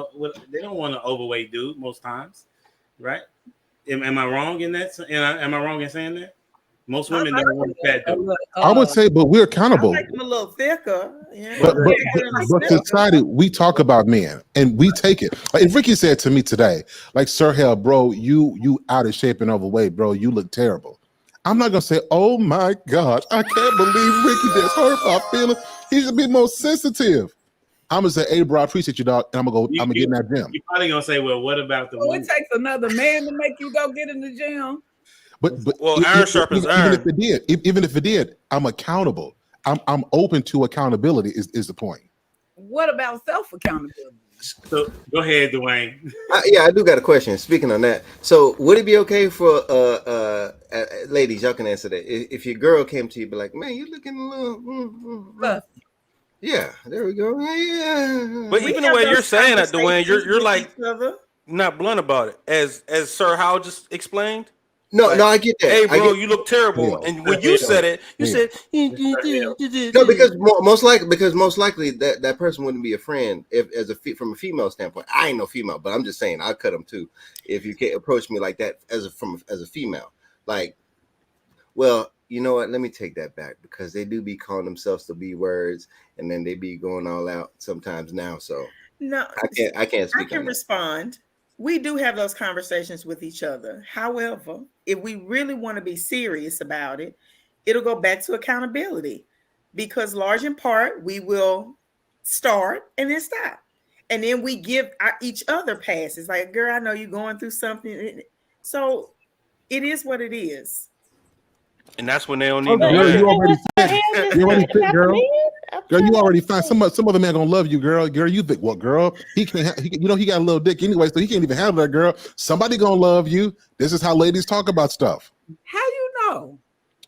they don't want an overweight dude most times, right? Am I wrong in that? Am I wrong in saying that? Most women don't want a fat dude. I would say, but we're accountable. I like them a little thicker. Yeah. But society, we talk about men and we take it. Like if Ricky said to me today, like, Sir Hell, bro, you out of shape and overweight, bro, you look terrible. I'm not gonna say, oh my God, I can't believe Ricky just hurt my feelings. He should be more sensitive. I'm gonna say, hey, bro, I appreciate you, dog, and I'm gonna get in that gym. You're probably gonna say, well, what about the woman? It takes another man to make you go get in the gym. But well, iron sharpens iron. Even if it did, I'm accountable. I'm open to accountability. Is the point? What about self accountability? So go ahead, Dwayne. Yeah, I do got a question. Speaking on that, so would it be okay for ladies? Y'all can answer that. If your girl came to you, be like, "Man, you looking a little." Yeah, there we go. Yeah. But even the way you're saying that, Dwayne, you're like not blunt about it, as Sir Howell just explained. No, like, no, I get that. Hey, bro, you look terrible. Yeah. And when you said it, you said no, because most likely that person wouldn't be a friend from a female standpoint. I ain't no female, but I'm just saying I cut them too. If you can't approach me like that as a female, like, well, you know what? Let me take that back, because they do be calling themselves the B words, and then they be going all out sometimes now. So no, I can't speak. I can respond. We do have those conversations with each other. However, if we really want to be serious about it, it'll go back to accountability, because large in part, we will start and then stop. And then we give each other passes. Like, girl, I know you're going through something. So it is what it is. And that's when they don't need girl, you already fit, girl. Girl, you already fine. Some other man gonna love you, girl. Girl, you think, well, girl, he can't. He got a little dick anyway, so he can't even handle that, girl. Somebody gonna love you. This is how ladies talk about stuff. How you know?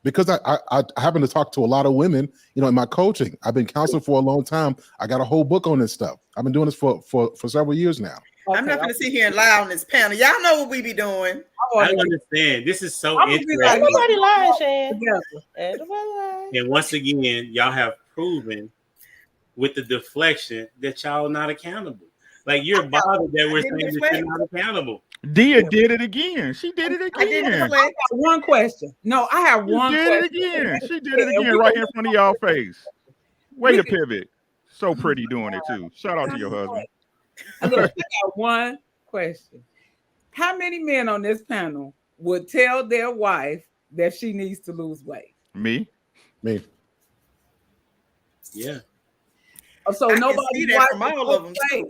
Because I happen to talk to a lot of women, in my coaching. I've been counseling for a long time. I got a whole book on this stuff. I've been doing this for several years now. Okay, I'm not going to sit here and lie on this panel. Y'all know what we be doing. I don't understand. This is so interesting. Nobody lying, Shan. And once again, y'all have proven with the deflection that y'all not accountable. Like, you're bothered that we're saying that you're not accountable. Dia did it again. She did it again. I got one question. No, I have one question. She did it again. She did it again right in front of y'all face. Way to pivot. So pretty doing it too. Shout out to your husband. Look, I got one question. How many men on this panel would tell their wife that she needs to lose weight? Me? Me. Yeah. So I can nobody see that from all of them too.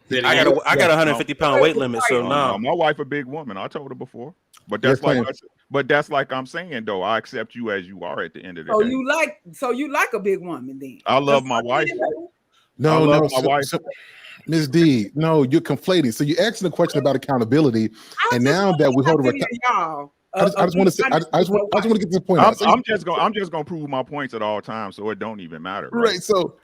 Say it I again. got a 150-pound weight limit, so No, no. my wife a big woman. I told her before. But Yes, that's like ma'am. but that's like I'm saying though. I accept you as you are at the end of the So day. you like a big woman then? I love my wife. No, love no, my wife. Ms. D, no, you're conflating. So you're asking a question about accountability, and now that we hold y'all. I just want to say, I just want to get this point out. I'm just gonna prove my points at all times, so it don't even matter. Right. So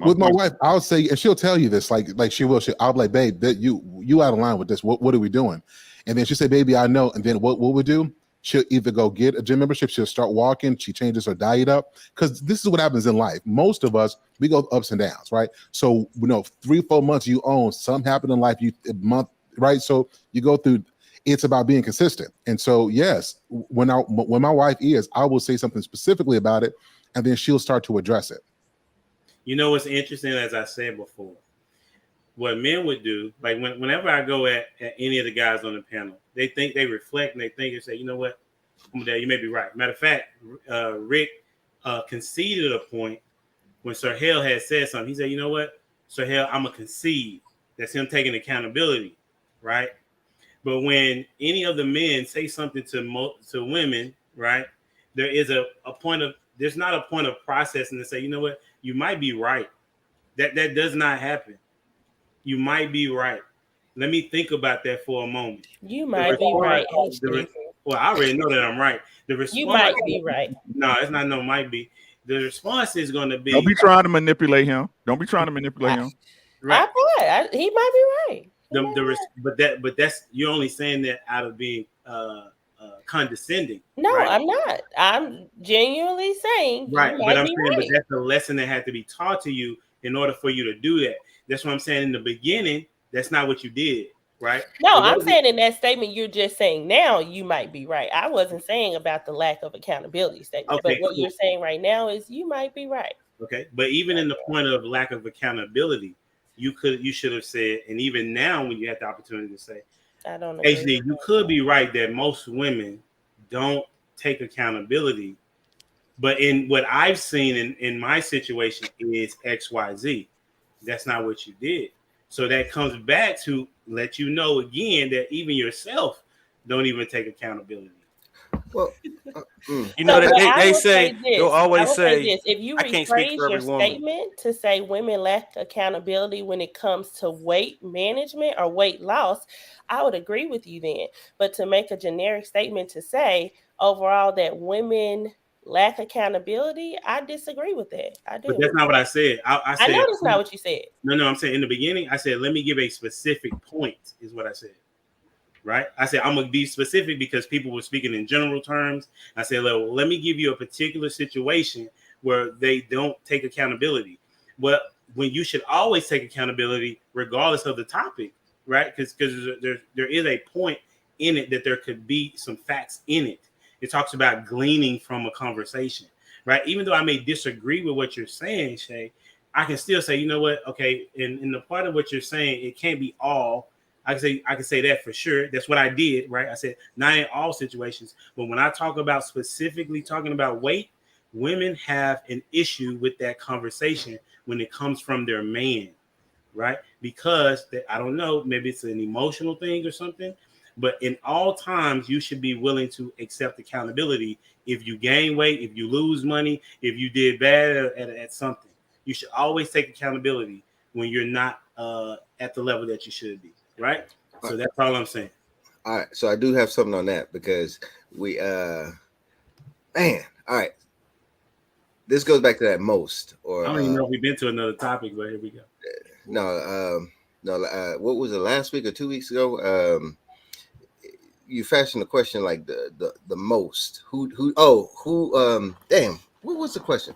with my wife, I'll say, and she'll tell you this, like she will. I'll be like, babe, that you out of line with this. What are we doing? And then she'll say, baby, I know. And then what we do? She'll either go get a gym membership, she'll start walking, she changes her diet up. Because this is what happens in life. Most of us, we go ups and downs, right? So 3-4 months you own, some happen in life, a month, right? So you go through. It's about being consistent. And so, yes, when my wife is, I will say something specifically about it, and then she'll start to address it. You know what's interesting, as I said before, what men would do, like whenever I go at any of the guys on the panel, they think, they reflect, and they think and say, you know what, you may be right. Matter of fact, Rick conceded a point when Sir Hale had said something. He said, you know what, Sir Hale, I'm going to concede. That's him taking accountability, right? But when any of the men say something to women, right, there is a point of, there's not a point of processing to say, you know what, you might be right. That does not happen. You might be right. Let me think about that for a moment. You might be right. Well, I already know that I'm right. The response, You might be right. No, it's not no might be. The response is going to be. Don't be trying to manipulate him. Don't be trying to manipulate him. Right. He might be right. But that's, you're only saying that out of being condescending. No, right? I'm not. I'm genuinely saying right. You But might I'm be saying, right. but that's a lesson that had to be taught to you in order for you to do that. That's what I'm saying. In the beginning, that's not what you did, right? No, I'm saying in that statement you're just saying now you might be right. I wasn't saying about the lack of accountability statement, but what you're saying right now is you might be right. Okay, but even in the point of lack of accountability, you should have said, and even now when you had the opportunity to say, I don't know. HD, you could be right that most women don't take accountability, but in what I've seen in my situation is XYZ. That's not what you did. So that comes back to let you know again that even yourself don't even take accountability. Well, you know that they say they'll always say this. If you rephrase your statement to say women lack accountability when it comes to weight management or weight loss, I would agree with you then. But to make a generic statement to say overall that women lack accountability, I disagree with that. I do. But that's not what I said. I said, I know that's not what you said. No, I'm saying in the beginning, I said, let me give a specific point, is what I said. Right? I said, I'm going to be specific because people were speaking in general terms. I said, well, let me give you a particular situation where they don't take accountability. Well, when you should always take accountability, regardless of the topic, right? Because there is a point in it that there could be some facts in it. It talks about gleaning from a conversation, right? Even though I may disagree with what you're saying, Shay, I can still say, you know what? Okay, in the part of what you're saying, it can't be all. I can say that for sure. That's what I did, right? I said not in all situations, but when I talk about specifically talking about weight, women have an issue with that conversation when it comes from their man, right? Because I don't know, maybe it's an emotional thing or something, but in all times you should be willing to accept accountability. If you gain weight, if you lose money, if you did bad at something, you should always take accountability when you're not at the level that you should be. Right. So that's all I'm saying. All right. So I do have something on that because we all right. This goes back to that most, or I don't even know if we've been to another topic, but here we go. No, what was it, last week or 2 weeks ago? You fashioned a question like the most. Damn, what was the question?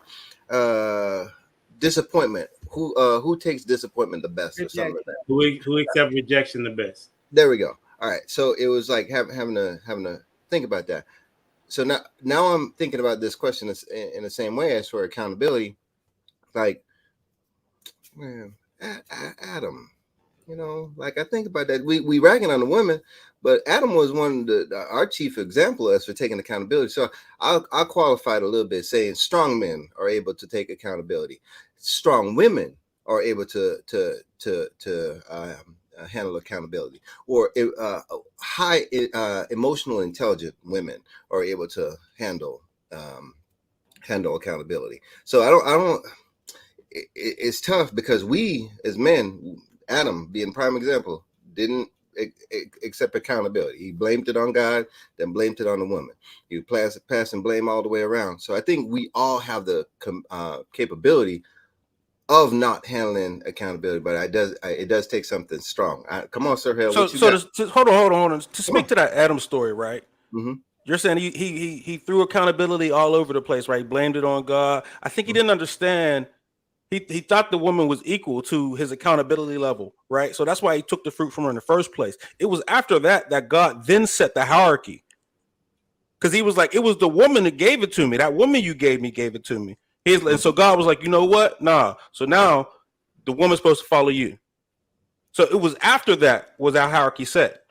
Disappointment. Who takes disappointment the best, or something like that? Who accepts rejection the best? There we go. All right. So it was like having to think about that. So now I'm thinking about this question in the same way as for accountability. Like, man, Adam, You know, like I think about that. We ragging on the women, but Adam was one of our chief example as for taking accountability. So I'll qualify it a little bit, saying strong men are able to take accountability. Strong women are able to handle accountability, or high emotional intelligent women are able to handle accountability. So I don't. It's tough because we as men, Adam being prime example, didn't accept accountability. He blamed it on God, then blamed it on the woman. He passing blame all the way around. So I think we all have the capability of not handling accountability, but it does take something strong. Come on, Sir Hale, So, what you got? hold on. To Come speak on. to that Adam story, right? Mm-hmm. You're saying he threw accountability all over the place, right? Blamed it on God. I think he didn't understand. He thought the woman was equal to his accountability level, right? So that's why he took the fruit from her in the first place. It was after that God then set the hierarchy, because he was like, it was the woman that gave it to me. That woman you gave it to me. And so God was like, you know what? Nah. So now the woman's supposed to follow you. So it was after that was our hierarchy set.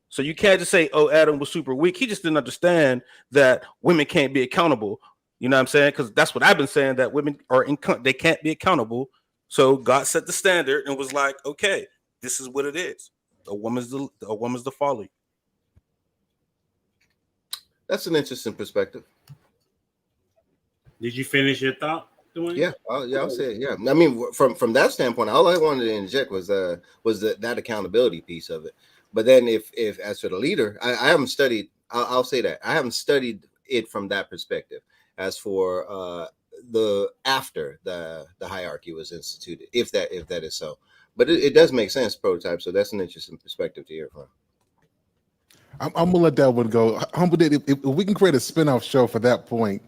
So you can't just say, oh, Adam was super weak. He just didn't understand that women can't be accountable. You know what I'm saying? Because that's what I've been saying, that women they can't be accountable. So God set the standard and was like, okay, this is what it is. A woman's the follow you. That's an interesting perspective. Did you finish your thought, Dwayne? Yeah, I'll say it. Yeah. I mean, from that standpoint, all I wanted to inject was that accountability piece of it. But then, if as for the leader, I haven't studied. I'll say that I haven't studied it from that perspective. As for the after the hierarchy was instituted, if that is so, but it does make sense, prototype. So that's an interesting perspective to hear from. I'm gonna let that one go. If we can create a spinoff show for that point,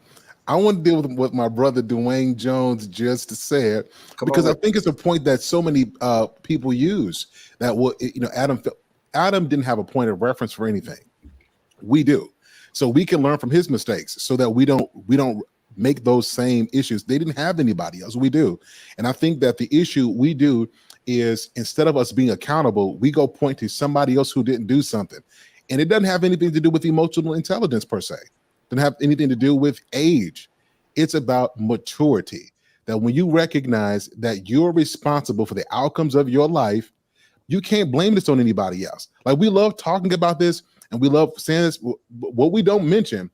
I want to deal with what my brother Dwayne Jones just said, because I think it's a point that so many people use that Adam didn't have a point of reference for anything. We do, so we can learn from his mistakes, so that we don't make those same issues. They didn't have anybody else. We do, and I think that the issue we do is, instead of us being accountable, we go point to somebody else who didn't do something. And it doesn't have anything to do with emotional intelligence per se. It doesn't have anything to do with age. It's about maturity. That when you recognize that you're responsible for the outcomes of your life, you can't blame this on anybody else. Like, we love talking about this and we love saying this. What we don't mention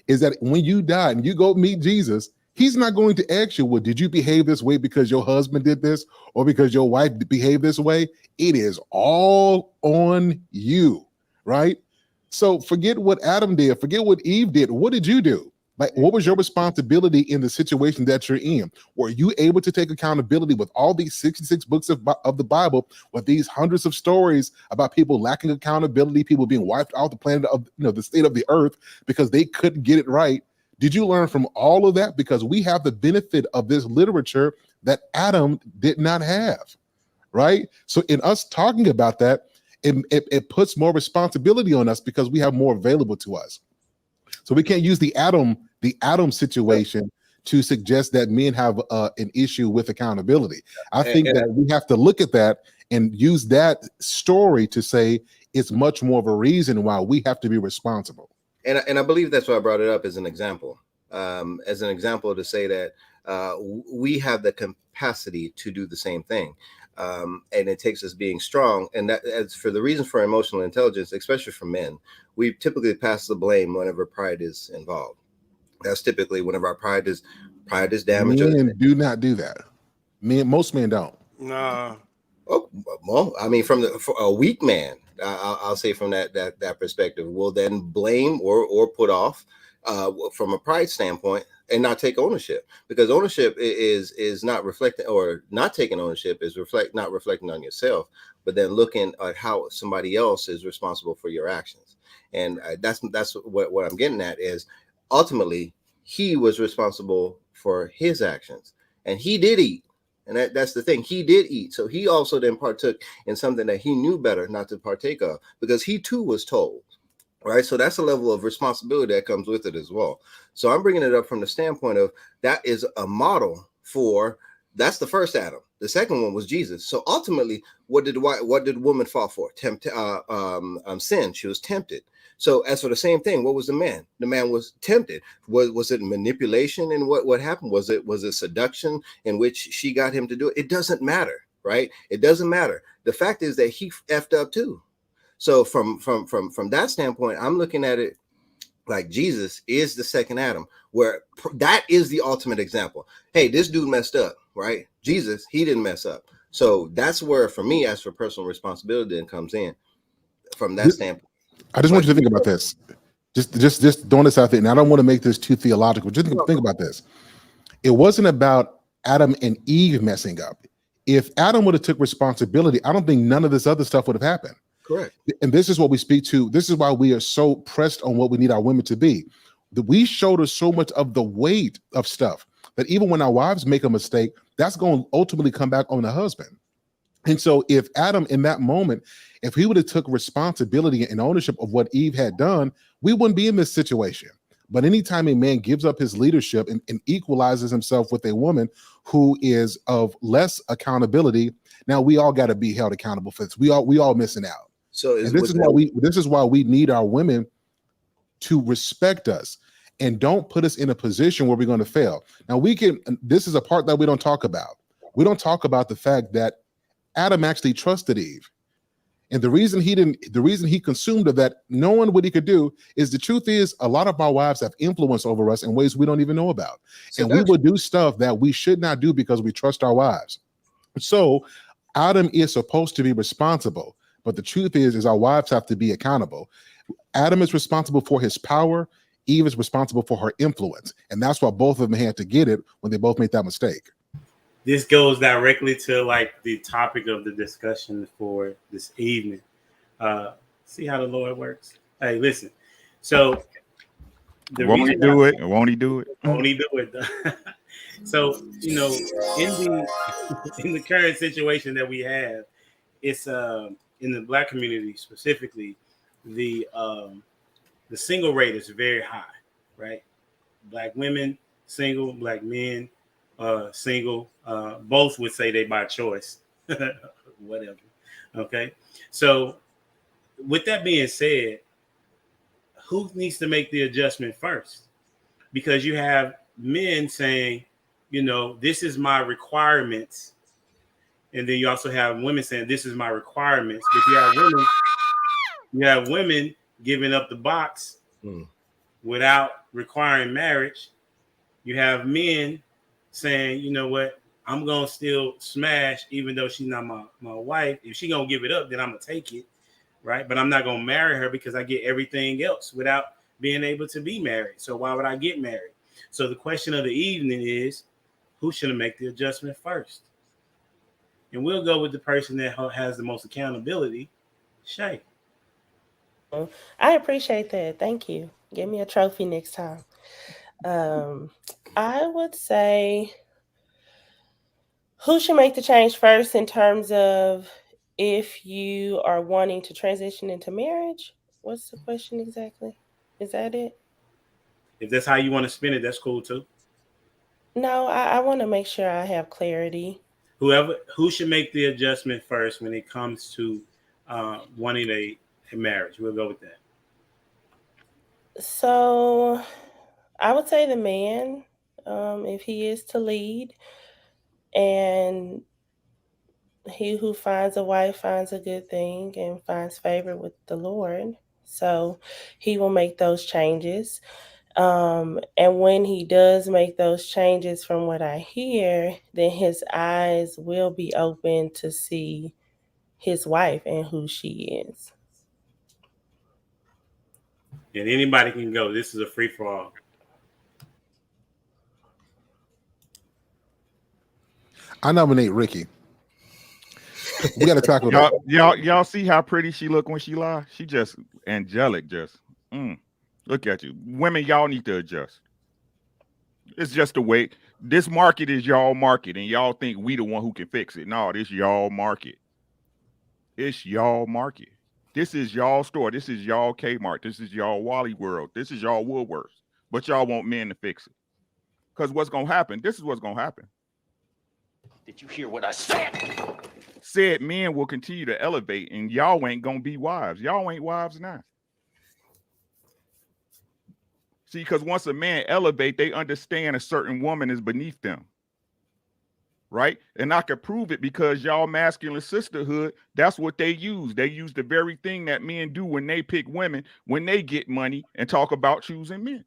is that when you die and you go meet Jesus, he's not going to ask you, well, did you behave this way because your husband did this or because your wife behaved this way? It is all on you. Right? So forget what Adam did, forget what Eve did. What did you do? Like, what was your responsibility in the situation that you're in? Were you able to take accountability with all these 66 books of the Bible, with these hundreds of stories about people lacking accountability, people being wiped off the planet of the state of the earth because they couldn't get it right? Did you learn from all of that? Because we have the benefit of this literature that Adam did not have, right? So in us talking about that, it puts more responsibility on us because we have more available to us. So we can't use the Adam situation to suggest that men have an issue with accountability. I think that we have to look at that and use that story to say it's much more of a reason why we have to be responsible. And I believe that's why I brought it up as an example to say that we have the capacity to do the same thing. And it takes us being strong. And that, as for the reason for emotional intelligence, especially for men, we typically pass the blame whenever pride is involved. That's typically whenever our pride is damaged. Men do not do that. Most men don't. Nah. Oh, well, I mean, for a weak man, I'll say from that perspective, will then blame or put off from a pride standpoint and not take ownership, because ownership is not reflecting, or not taking ownership is not reflecting on yourself, but then looking at how somebody else is responsible for your actions. And that's what I'm getting at is, ultimately he was responsible for his actions, and he did eat. And that's the thing. He did eat. So he also then partook in something that he knew better not to partake of, because he too was told. Right. So that's a level of responsibility that comes with it as well. So I'm bringing it up from the standpoint of that is a model for That's the first Adam. The second one was Jesus. So ultimately, what did the woman fall for? Sin. She was tempted. So as for the same thing, what was the man? The man was tempted. Was it manipulation? And what happened? Was it seduction in which she got him to do it? It doesn't matter, right? It doesn't matter. The fact is that he effed up too. So from that standpoint, I'm looking at it like Jesus is the second Adam, where that is the ultimate example. Hey, this dude messed up, right? Jesus, he didn't mess up. So that's where, for me, as for personal responsibility, then comes in from that standpoint. I just want you to think about this. Just throwing this out there, and I don't want to make this too theological. Just think about this. It wasn't about Adam and Eve messing up. If Adam would have took responsibility, I don't think none of this other stuff would have happened. Correct. And this is what we speak to. This is why we are so pressed on what we need our women to be. That we showed us so much of the weight of stuff that even when our wives make a mistake, that's going to ultimately come back on the husband. And so if Adam in that moment, if he would have took responsibility and ownership of what Eve had done, we wouldn't be in this situation. But anytime a man gives up his leadership and equalizes himself with a woman who is of less accountability, now we all got to be held accountable for this. We all missing out. So this is why we need our women to respect us and don't put us in a position where we're going to fail. Now this is a part that we don't talk about. We don't talk about the fact that Adam actually trusted Eve. And the reason he consumed of that, knowing what he could do, is the truth is a lot of our wives have influence over us in ways we don't even know about. And we will do stuff that we should not do because we trust our wives. So Adam is supposed to be responsible. But the truth is our wives have to be accountable. Adam is responsible for his power. Eve is responsible for her influence. And that's why both of them had to get it when they both made that mistake. This goes directly to like the topic of the discussion for this evening. See how the Lord works? Hey, listen. So won't he do it? Won't he do it? Won't he do it? So, in the current situation that we have, it's in the Black community specifically, the single rate is very high, right? Black women single, Black men single. Both would say they by choice, whatever. Okay, so with that being said, who needs to make the adjustment first? Because you have men saying, this is my requirements. And then you also have women saying, this is my requirements. But you have women giving up the box without requiring marriage. You have men saying, you know what, I'm going to still smash, even though she's not my wife. If she's going to give it up, then I'm going to take it, right? But I'm not going to marry her because I get everything else without being able to be married. So why would I get married? So the question of the evening is, who should make the adjustment first? And we'll go with the person that has the most accountability, Shay. I appreciate that. Thank you. Give me a trophy next time. I would say, who should make the change first in terms of if you are wanting to transition into marriage? What's the question exactly? Is that it? If that's how you want to spin it, that's cool too. No, I want to make sure I have clarity. Who should make the adjustment first when it comes to wanting a marriage? We'll go with that. So I would say the man, if he is to lead, and he who finds a wife finds a good thing and finds favor with the Lord. So he will make those changes. And when he does make those changes, from what I hear, then his eyes will be open to see his wife and who she is. And anybody can go. This is a free for all. I nominate Ricky. We got to tackle that. Y'all see how pretty she look when she lie? She just angelic. Just look at you, women. Y'all need to adjust. It's just the way this market is y'all market, and y'all think we the one who can fix it. No, this y'all market. It's y'all market. This is y'all store. This is y'all Kmart. This is y'all Wally World. This is y'all Woolworths. But y'all want men to fix it. Because what's gonna happen? This is what's gonna happen. Did you hear what I said? Said men will continue to elevate, and y'all ain't gonna be wives. Y'all ain't wives now. See, because once a man elevate, they understand a certain woman is beneath them. Right? And I can prove it because y'all masculine sisterhood, that's what they use. They use the very thing that men do when they pick women, when they get money and talk about choosing men.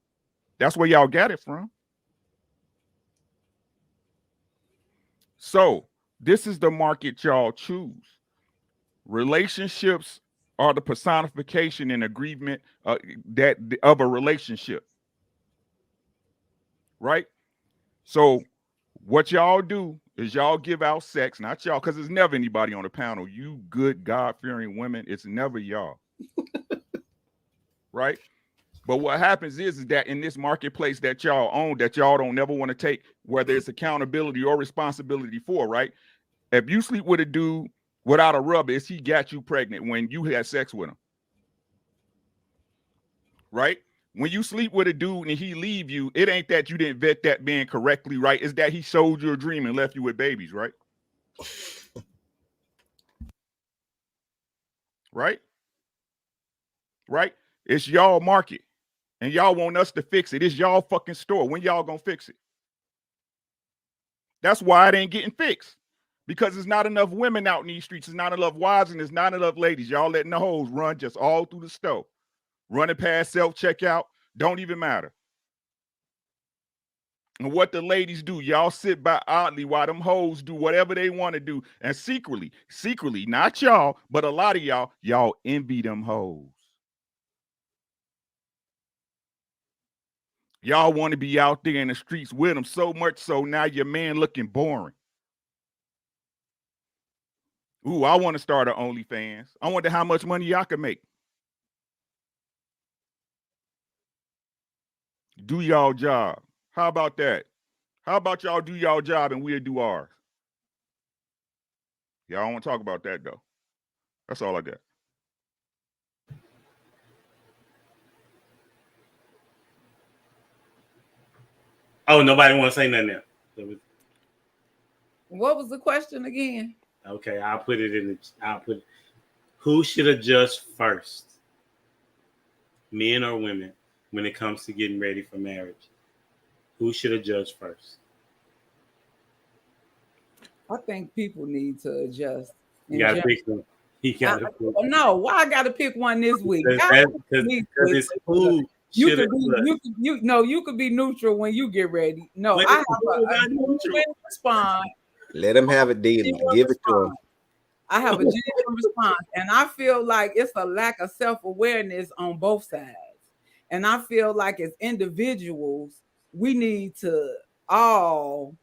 That's where y'all got it from. So this is the market y'all choose. Relationships are the personification and agreement that of a relationship. Right? So what y'all do is y'all give out sex, not y'all, because there's never anybody on the panel. You good God-fearing women, it's never y'all. Right? But what happens is that in this marketplace that y'all own, that y'all don't never want to take, whether it's accountability or responsibility for, right? If you sleep with a dude without a rubber, is he got you pregnant when you had sex with him? Right? When you sleep with a dude and he leave you, it ain't that you didn't vet that man correctly, right? It's that he sold you a dream and left you with babies, right? Right? Right? It's y'all market. And y'all want us to fix it. It's y'all fucking store. When y'all gonna fix it? That's why it ain't getting fixed. Because there's not enough women out in these streets. There's not enough wives and there's not enough ladies. Y'all letting the hoes run just all through the store. Running past self-checkout, don't even matter. And what the ladies do, y'all sit by oddly while them hoes do whatever they want to do. And secretly, not y'all, but a lot of y'all envy them hoes. Y'all want to be out there in the streets with them so much so now your man looking boring. Ooh, I want to start an OnlyFans. I wonder how much money y'all can make. Do y'all job. How about that? How about y'all do y'all job and we'll do ours? Y'all don't want to talk about that though. That's all I got. Oh, nobody want to say nothing now. What was the question again? Okay, I'll put it. Who should adjust first? Men or women when it comes to getting ready for marriage? Who should adjust first? I think people need to adjust. You gotta pick one. No, why I gotta pick one this week? Because it's who you could be neutral when you get ready. No, I have a genuine response. Let him have it, D. Give it to him. I have a genuine response, and I feel like it's a lack of self-awareness on both sides. And I feel like as individuals, we need to all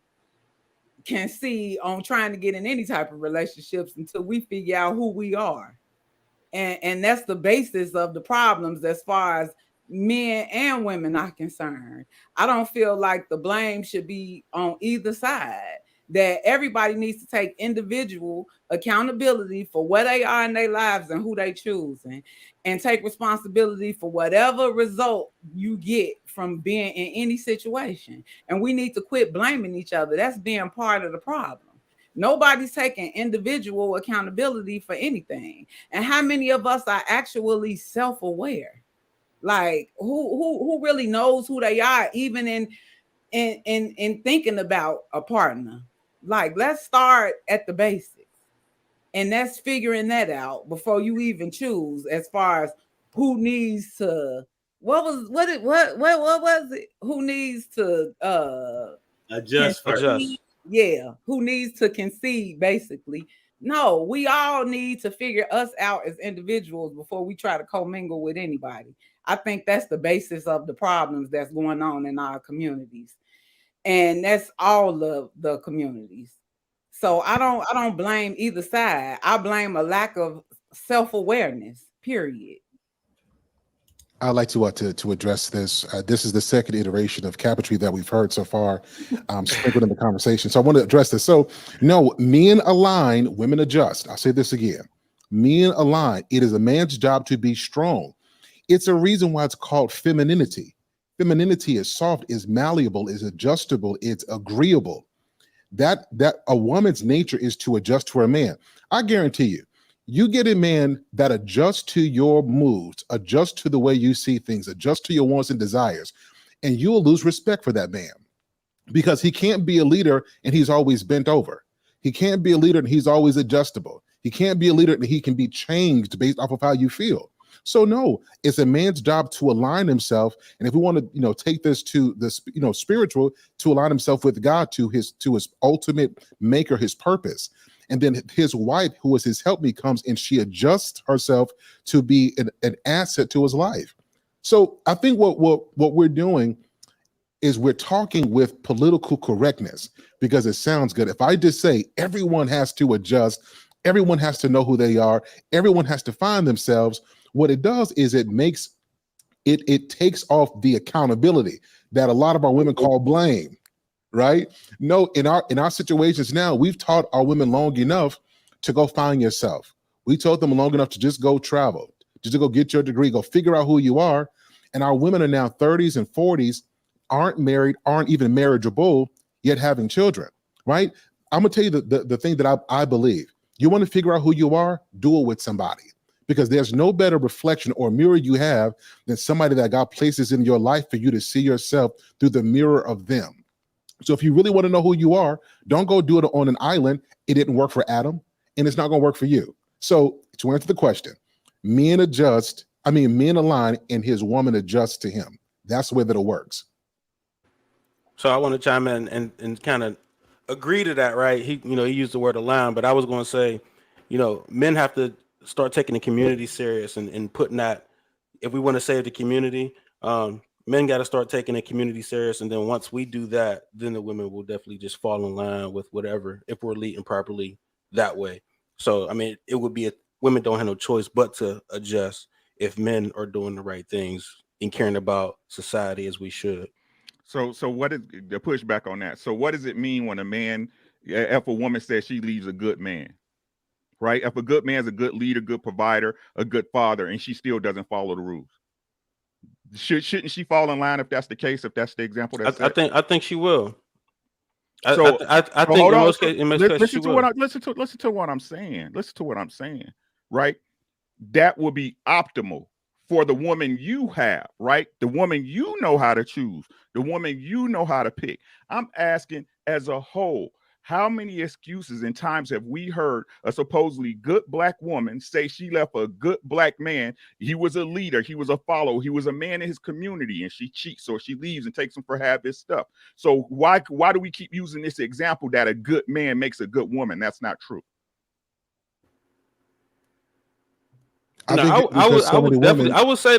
can see on trying to get in any type of relationships until we figure out who we are. And that's the basis of the problems as far as men and women are concerned. I don't feel like the blame should be on either side. That everybody needs to take individual accountability for where they are in their lives and who they choosing, and take responsibility for whatever result you get from being in any situation. And we need to quit blaming each other. That's being part of the problem. Nobody's taking individual accountability for anything. And how many of us are actually self-aware? Like who really knows who they are, even in thinking about a partner? Like, let's start at the basics, and that's figuring that out before you even choose. As far as who needs to, what was it? Who needs to adjust first? Adjust. Yeah, who needs to concede? Basically, no. We all need to figure us out as individuals before we try to commingle with anybody. I think that's the basis of the problems that's going on in our communities. And that's all of the communities. So I don't blame either side. I blame a lack of self-awareness, period. I'd like to address this. This is the second iteration of cabinetry that we've heard so far, sprinkled in the conversation. So I want to address this. So, no, men align, women adjust. I'll say this again. Men align. It is a man's job to be strong. It's a reason why it's called femininity. Femininity is soft, is malleable, is adjustable, it's agreeable. That a woman's nature is to adjust to a man. I guarantee you, you get a man that adjusts to your moods, adjusts to the way you see things, adjusts to your wants and desires, and you'll lose respect for that man because he can't be a leader and he's always bent over. He can't be a leader and he's always adjustable. He can't be a leader and he can be changed based off of how you feel. So no, it's a man's job to align himself. And if we want to, take this to the, spiritual, to align himself with God, to his ultimate maker, his purpose. And then his wife, who is his helpmeet, comes and she adjusts herself to be an asset to his life. So I think what we're doing is we're talking with political correctness because it sounds good. If I just say everyone has to adjust, everyone has to know who they are, everyone has to find themselves, what it does is it takes off the accountability that a lot of our women call blame, right? No, in our situations now, we've taught our women long enough to go find yourself. We told them long enough to just go travel, just to go get your degree, go figure out who you are. And our women are now 30s and 40s, aren't married, aren't even marriageable, yet having children, right? I'm gonna tell you the thing that I believe. You want to figure out who you are, do it with somebody. Because there's no better reflection or mirror you have than somebody that God places in your life for you to see yourself through the mirror of them. So if you really want to know who you are, don't go do it on an island. It didn't work for Adam, and it's not going to work for you. So to answer the question, men align, and his woman adjusts to him. That's the way that it works. So I want to chime in and kind of agree to that, right? He used the word align, but I was going to say, men have to start taking the community serious and putting that, if we want to save the community, men got to start taking the community serious. And then once we do that, then the women will definitely just fall in line with whatever, if we're leading properly that way. So, I mean, it would be women don't have no choice but to adjust if men are doing the right things and caring about society as we should. So what is the pushback on that? So what does it mean when if a woman says she leaves a good man? Right? If a good man's a good leader, good provider, a good father, and she still doesn't follow the rules, shouldn't she fall in line if that's the case? If that's the example, I think she will. So I think in most cases she will. Listen to what I'm saying. Listen to what I'm saying. Right? That will be optimal for the woman you have. Right? The woman you know how to choose. The woman you know how to pick. I'm asking as a whole. How many excuses and times have we heard a supposedly good black woman say she left a good black man? He was a leader. He was a follower. He was a man in his community, and she cheats, or she leaves and takes him for half his stuff. So why do we keep using this example that a good man makes a good woman? That's not true. I would say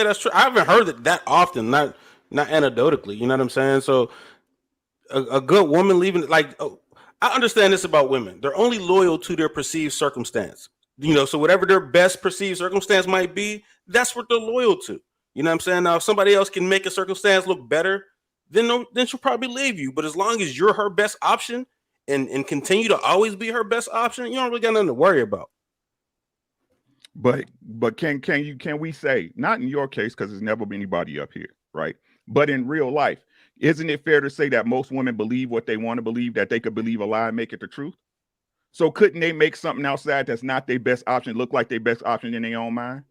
that's true. I haven't heard it that often, not anecdotally. You know what I'm saying? So a good woman leaving, I understand this about women. They're only loyal to their perceived circumstance. So whatever their best perceived circumstance might be, that's what they're loyal to. You know what I'm saying? Now, if somebody else can make a circumstance look better, then she'll probably leave you. But as long as you're her best option and continue to always be her best option, you don't really got nothing to worry about. But can we say, not in your case, because there's never been anybody up here, right? But in real life, isn't it fair to say that most women believe what they want to believe, that they could believe a lie and make it the truth? So couldn't they make something outside that's not their best option look like their best option in their own mind?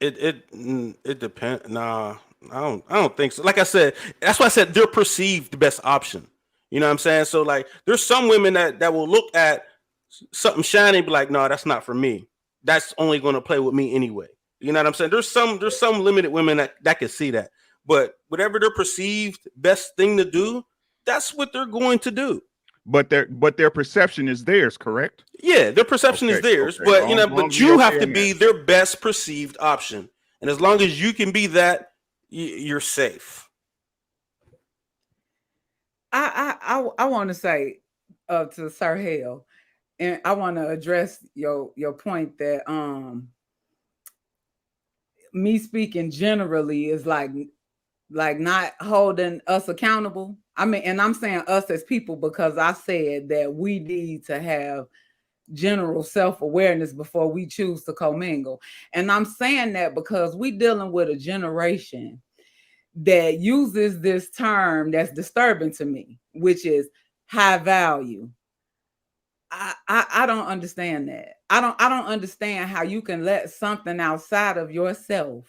It depends. Nah, I don't think so. Like I said, that's why I said they're perceived best option. You know what I'm saying? So there's some women that will look at something shiny and be like, no, that's not for me. That's only going to play with me anyway. You know what I'm saying? There's some limited women that can see that. But whatever their perceived best thing to do, that's what they're going to do. But their perception is theirs, correct? Yeah, their perception is theirs. Okay. But you have to be their best perceived option. And as long as you can be that, you're safe. I want to say to Sir Hale, and I want to address your point that me speaking generally is like not holding us accountable. I mean, and I'm saying us as people because I said that we need to have general self-awareness before we choose to commingle. And I'm saying that because we dealing with a generation that uses this term that's disturbing to me, which is high value. I don't understand that. I don't understand how you can let something outside of yourself,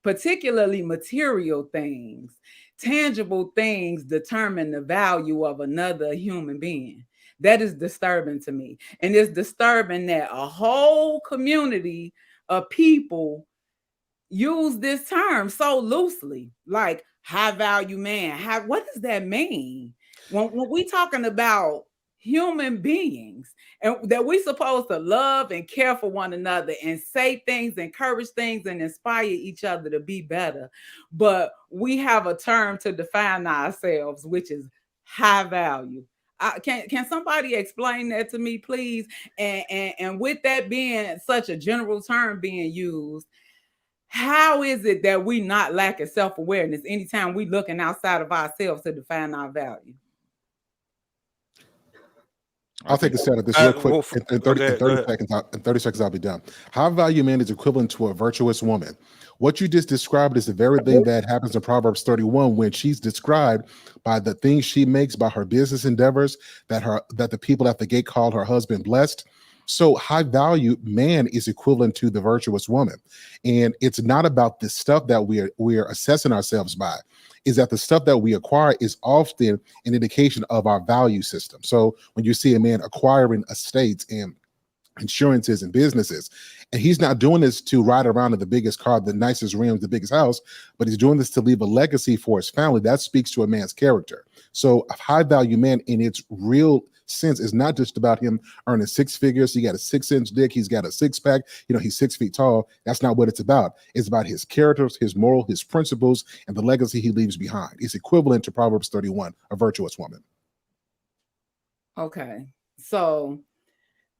particularly material things, tangible things, determine the value of another human being. That is disturbing to me. And it's disturbing that a whole community of people use this term so loosely, like high value man. What does that mean? When we talking about human beings and that we supposed to love and care for one another and say things, encourage things, and inspire each other to be better. But we have a term to define ourselves, which is high value. Can somebody explain that to me, please? And with that being such a general term being used, how is it that we not lacking self-awareness anytime we looking outside of ourselves to define our value? I'll take a stab at this real quick. In 30 seconds, I'll be done. High value man is equivalent to a virtuous woman. What you just described is the very thing that happens in Proverbs 31 when she's described by the things she makes, by her business endeavors, that the people at the gate called her husband blessed. So high value man is equivalent to the virtuous woman. And it's not about the stuff that we're assessing ourselves by. Is that the stuff that we acquire is often an indication of our value system. So when you see a man acquiring estates and insurances and businesses, and he's not doing this to ride around in the biggest car, the nicest rims, the biggest house, but he's doing this to leave a legacy for his family. That speaks to a man's character. So a high value man in its real sense is not just about him earning six figures. He got a 6-inch dick. He's got a six-pack. He's 6 feet tall. That's not what it's about. It's about his characters, his moral, his principles, and the legacy he leaves behind. It's equivalent to Proverbs 31, a virtuous woman. Okay. So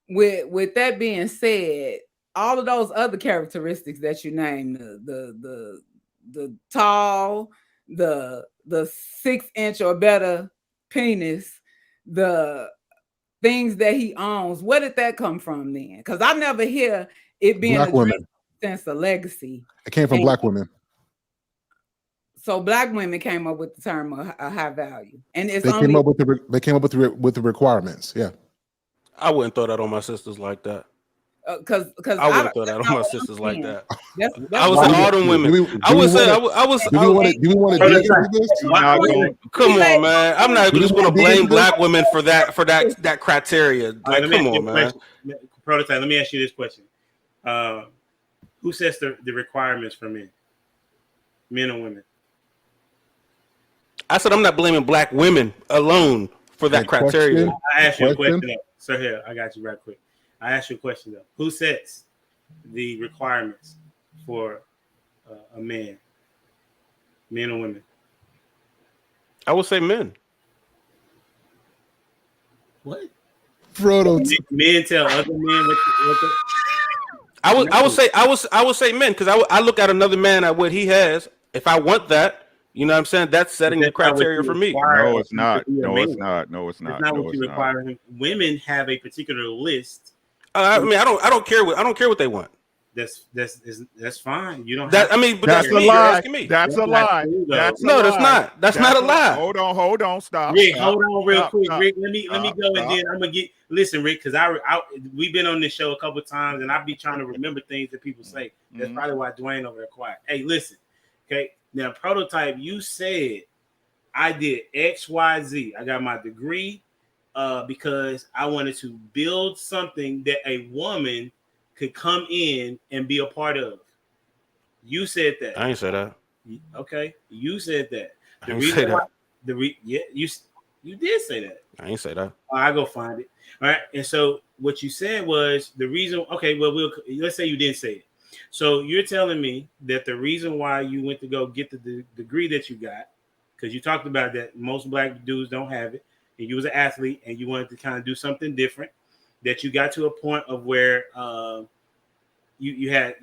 with that being said, all of those other characteristics that you named, the tall, the 6-inch or better penis, the things that he owns, where did that come from then? Because I never hear it being Black women. Sense of legacy. It came from Black women. So Black women came up with the term of high value, and it's they came up with the requirements. Yeah, I wouldn't throw that on my sisters like that. Because I wouldn't throw that on my sisters like that. That's I was all them women. I would say I was. Do we want to dig into this? Come on, man. I'm not just going to blame Black women for that criteria. Like, come on, man. Prototype. Let me ask you this question: who sets the requirements for men or women? I said I'm not blaming Black women alone for that criteria. I asked you a question, though. So here, I got you right quick. I asked you a question, though. Who sets the requirements for a man? Men or women? I would say men. What? Men tell other men what I would say men, because I look at another man at what he has. If I want that, you know what I'm saying? That's setting the criteria for me. No, it's not. No, it's not. No, it's not. It's not what you require him. Women have a particular list. I mean, I don't care what they want. That's fine. You don't. But that's a lie. That's a lie. That's not. That's not a lie. Hold on. Stop. Rick, hold on real quick. Rick, let me go and then I'm gonna listen, Rick, because we've been on this show a couple of times and I be trying to remember things that people say. That's probably why Dwayne over there quiet. Hey, listen, okay. Now, Prototype, you said I did XYZ. I got my degree because I wanted to build something that a woman could come in and be a part of. You said that. I ain't said that. Okay, you said that. I ain't say that. You did say that. I ain't say that. I go find it. All right, and so what you said was the reason. Okay, well, let's say you didn't say it. So you're telling me that the reason why you went to go get the degree that you got, because you talked about that most Black dudes don't have it, and you was an athlete and you wanted to kind of do something different, that you got to a point of where you're,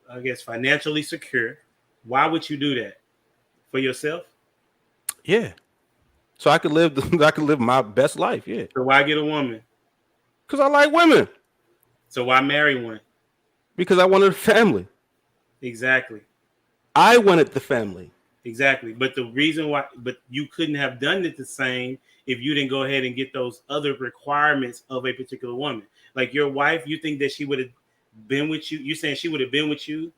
I guess, financially secure. Why would you do that? For yourself? Yeah. So I could live my best life. Yeah. So why get a woman? Because I like women. So why marry one? Because I wanted a family. Exactly. I wanted the family. Exactly. But the reason why, but you couldn't have done it the same if you didn't go ahead and get those other requirements of a particular woman. Like your wife, you think that she would have been with you? You saying she would have been with you?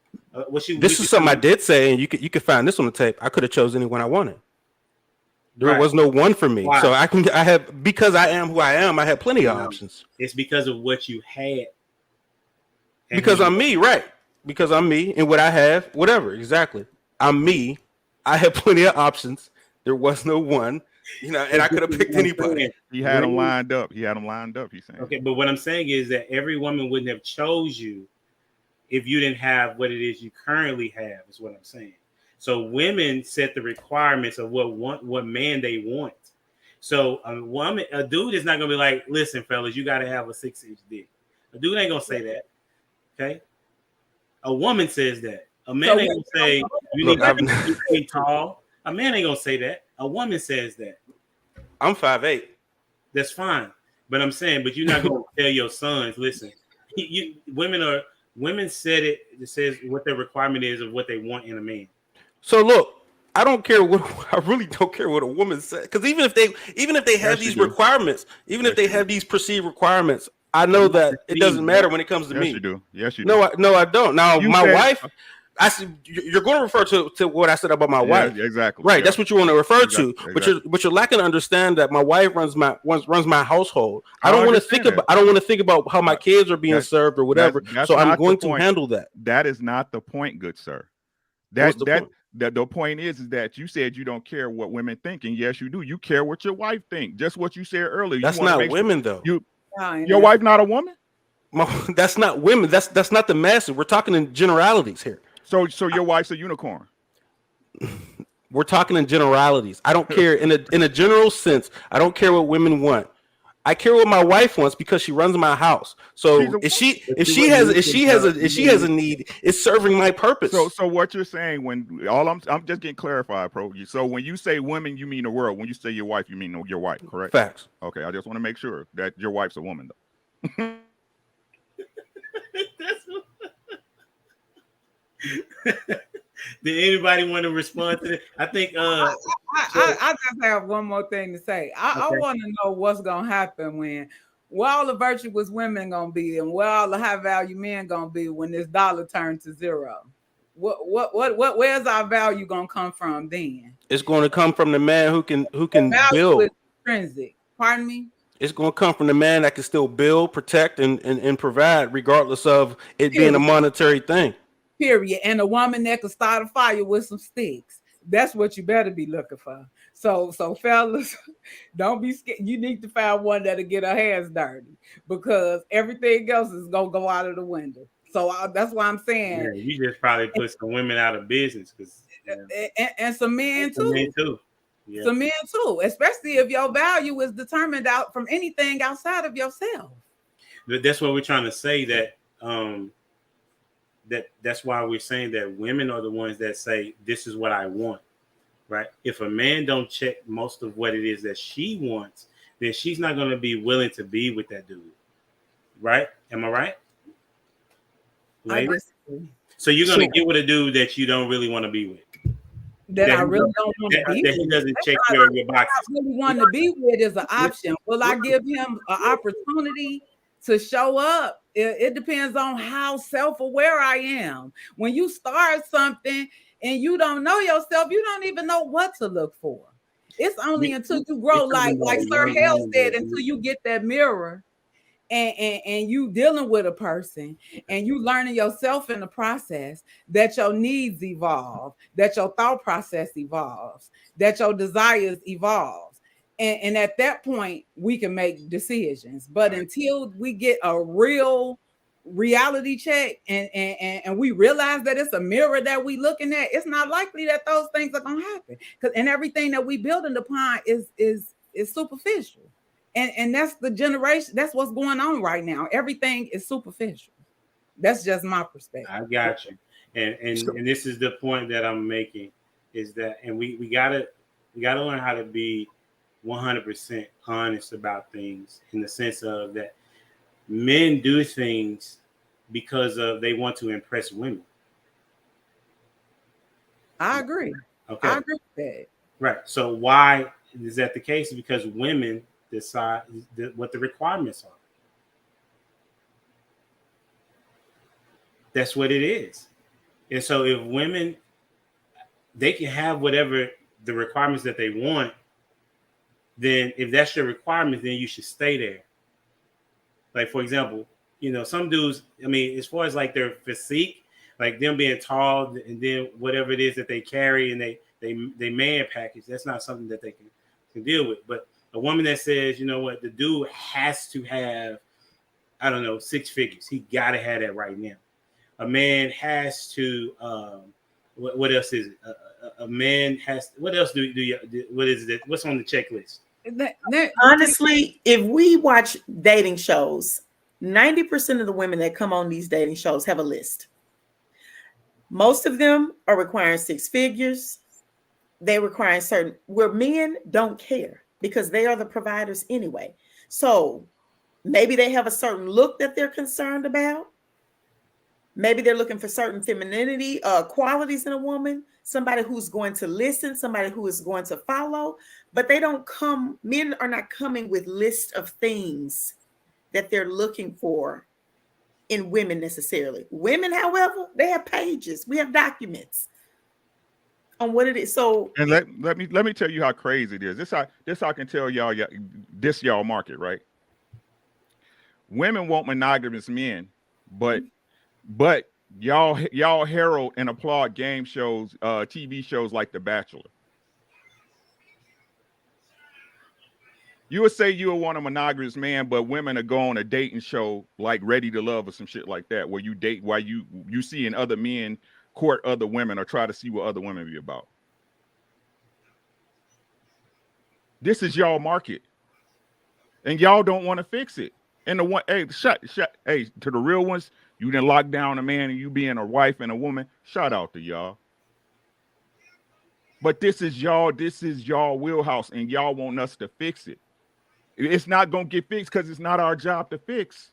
This is something I did say, and you could find this on the tape. I could have chosen anyone I wanted. There Right. was no one for me. Why? So I have, because I am who I am, I had plenty of options. It's because of what you had. And Because who I'm me, right? Because I'm me and what I have, whatever, exactly. I'm me. I had plenty of options. There was no one, and I could have picked anybody. He had them lined up. He's saying. Okay, but what I'm saying is that every woman wouldn't have chose you if you didn't have what it is you currently have, is what I'm saying. So women set the requirements of what man they want. So a dude is not gonna be like, listen, fellas, you gotta have a 6-inch dick. A dude ain't gonna say that. Okay. A woman says that. A man ain't gonna say you need to be tall. A man ain't gonna say that. A woman says that. I'm 5'8". That's fine. But I'm saying, but you're not gonna tell your sons, listen, women said it. It says what their requirement is of what they want in a man. So look, I really don't care what a woman says, because even if they have these requirements, even if they have these perceived requirements, I know that it doesn't matter when it comes to me. Yes, you do. Yes, you do. No, I don't. Now, my wife, I said you're going to refer to what I said about my wife. Exactly. Right. Yeah. That's what you want to refer to. Exactly. But you're lacking to understand that my wife runs my household. I don't want to think about how my kids are being served or whatever. So I'm going to handle that. That is not the point, good sir. The point is that you said you don't care what women think, and yes, you do. You care what your wife thinks. Just what you said earlier. That's not women, though. Your wife not a woman? That's not women. That's not the masses. We're talking in generalities here. So your wife's a unicorn. We're talking in generalities. I don't care in a general sense. I don't care what women want. I care what my wife wants because she runs my house. So if she has a need, it's serving my purpose. So what you're saying I'm just getting clarified, bro. So when you say women, you mean the world. When you say your wife, you mean your wife, correct? Facts. Okay, I just want to make sure that your wife's a woman, though. Did anybody want to respond to that? I think I just have one more thing to say. I want to know what's gonna happen where all the virtuous women gonna be and where all the high value men gonna be when this dollar turns to zero. Where's our value gonna come from then? It's going to come from the man who can build. Is intrinsic. Pardon me? It's going to come from the man that can still build, protect, and provide, regardless of it being a monetary thing. Period. And a woman that can start a fire with some sticks. That's what you better be looking for. So fellas, don't be scared. You need to find one that'll get her hands dirty, because everything else is gonna go out of the window. So that's why I'm saying you just probably put some women out of business, and some men too. Yeah. Some men too, especially if your value is determined out from anything outside of yourself. But that's what we're trying to say, that that's why we're saying that women are the ones that say, this is what I want, right? If a man don't check most of what it is that she wants, then she's not going to be willing to be with that dude, right? Am I right? So you're going to get with a dude that you don't really want to be with. That I really don't want to be with. He doesn't check your boxes. I really want to be with is an option. Will I give him an opportunity to show up? It depends on how self-aware I am. When you start something and you don't know yourself, you don't even know what to look for. It's only until you grow, like Sir Hale said, until you get that mirror and you dealing with a person and you learning yourself in the process, that your needs evolve, that your thought process evolves, that your desires evolve. And at that point, we can make decisions. But until we get a real reality check and we realize that it's a mirror that we looking at, it's not likely that those things are gonna happen. And everything that we building upon is superficial. And that's the generation, that's what's going on right now. Everything is superficial. That's just my perspective. I got you. And this is the point that I'm making, is that, and we gotta learn how to be 100% honest about things, in the sense of that men do things because of they want to impress women. I agree. Okay. I agree with that. Right. So why is that the case? Because women decide what the requirements are. That's what it is. And so if women, they can have whatever the requirements that they want, then if that's your requirement, then you should stay there. Like, for example, some dudes, I mean, as far as like their physique, like them being tall and then whatever it is that they carry and they man package, that's not something that they can deal with. But a woman that says, you know what, the dude has to have, I don't know, 6 figures. He got to have that right now. A man has to, what else is it? A man has, what else what is it? What's on the checklist? Honestly, if we watch dating shows, 90% of the women that come on these dating shows have a list. Most of them are requiring 6 figures. They require where men don't care because they are the providers anyway. So maybe they have a certain look that they're concerned about. Maybe they're looking for certain femininity qualities in a woman, somebody who's going to listen, somebody who is going to follow, but men are not coming with lists of things that they're looking for in women necessarily. Women, however, they have pages. We have documents on what it is. So, and let me tell you how crazy it is. This I can tell y'all, this y'all market, right? Women want monogamous men, but y'all herald and applaud game shows, TV shows like The Bachelor. You would say you would want a monogamous man, but women are going on a dating show like Ready to Love or some shit like that, where you date while you see in other men court other women or try to see what other women be about. This is y'all market, and y'all don't want to fix it. And the one, hey, hey, to the real ones, you didn't lock down a man and you being a wife and a woman. Shout out to y'all. But this is y'all wheelhouse, and y'all want us to fix it. It's not gonna get fixed because it's not our job to fix.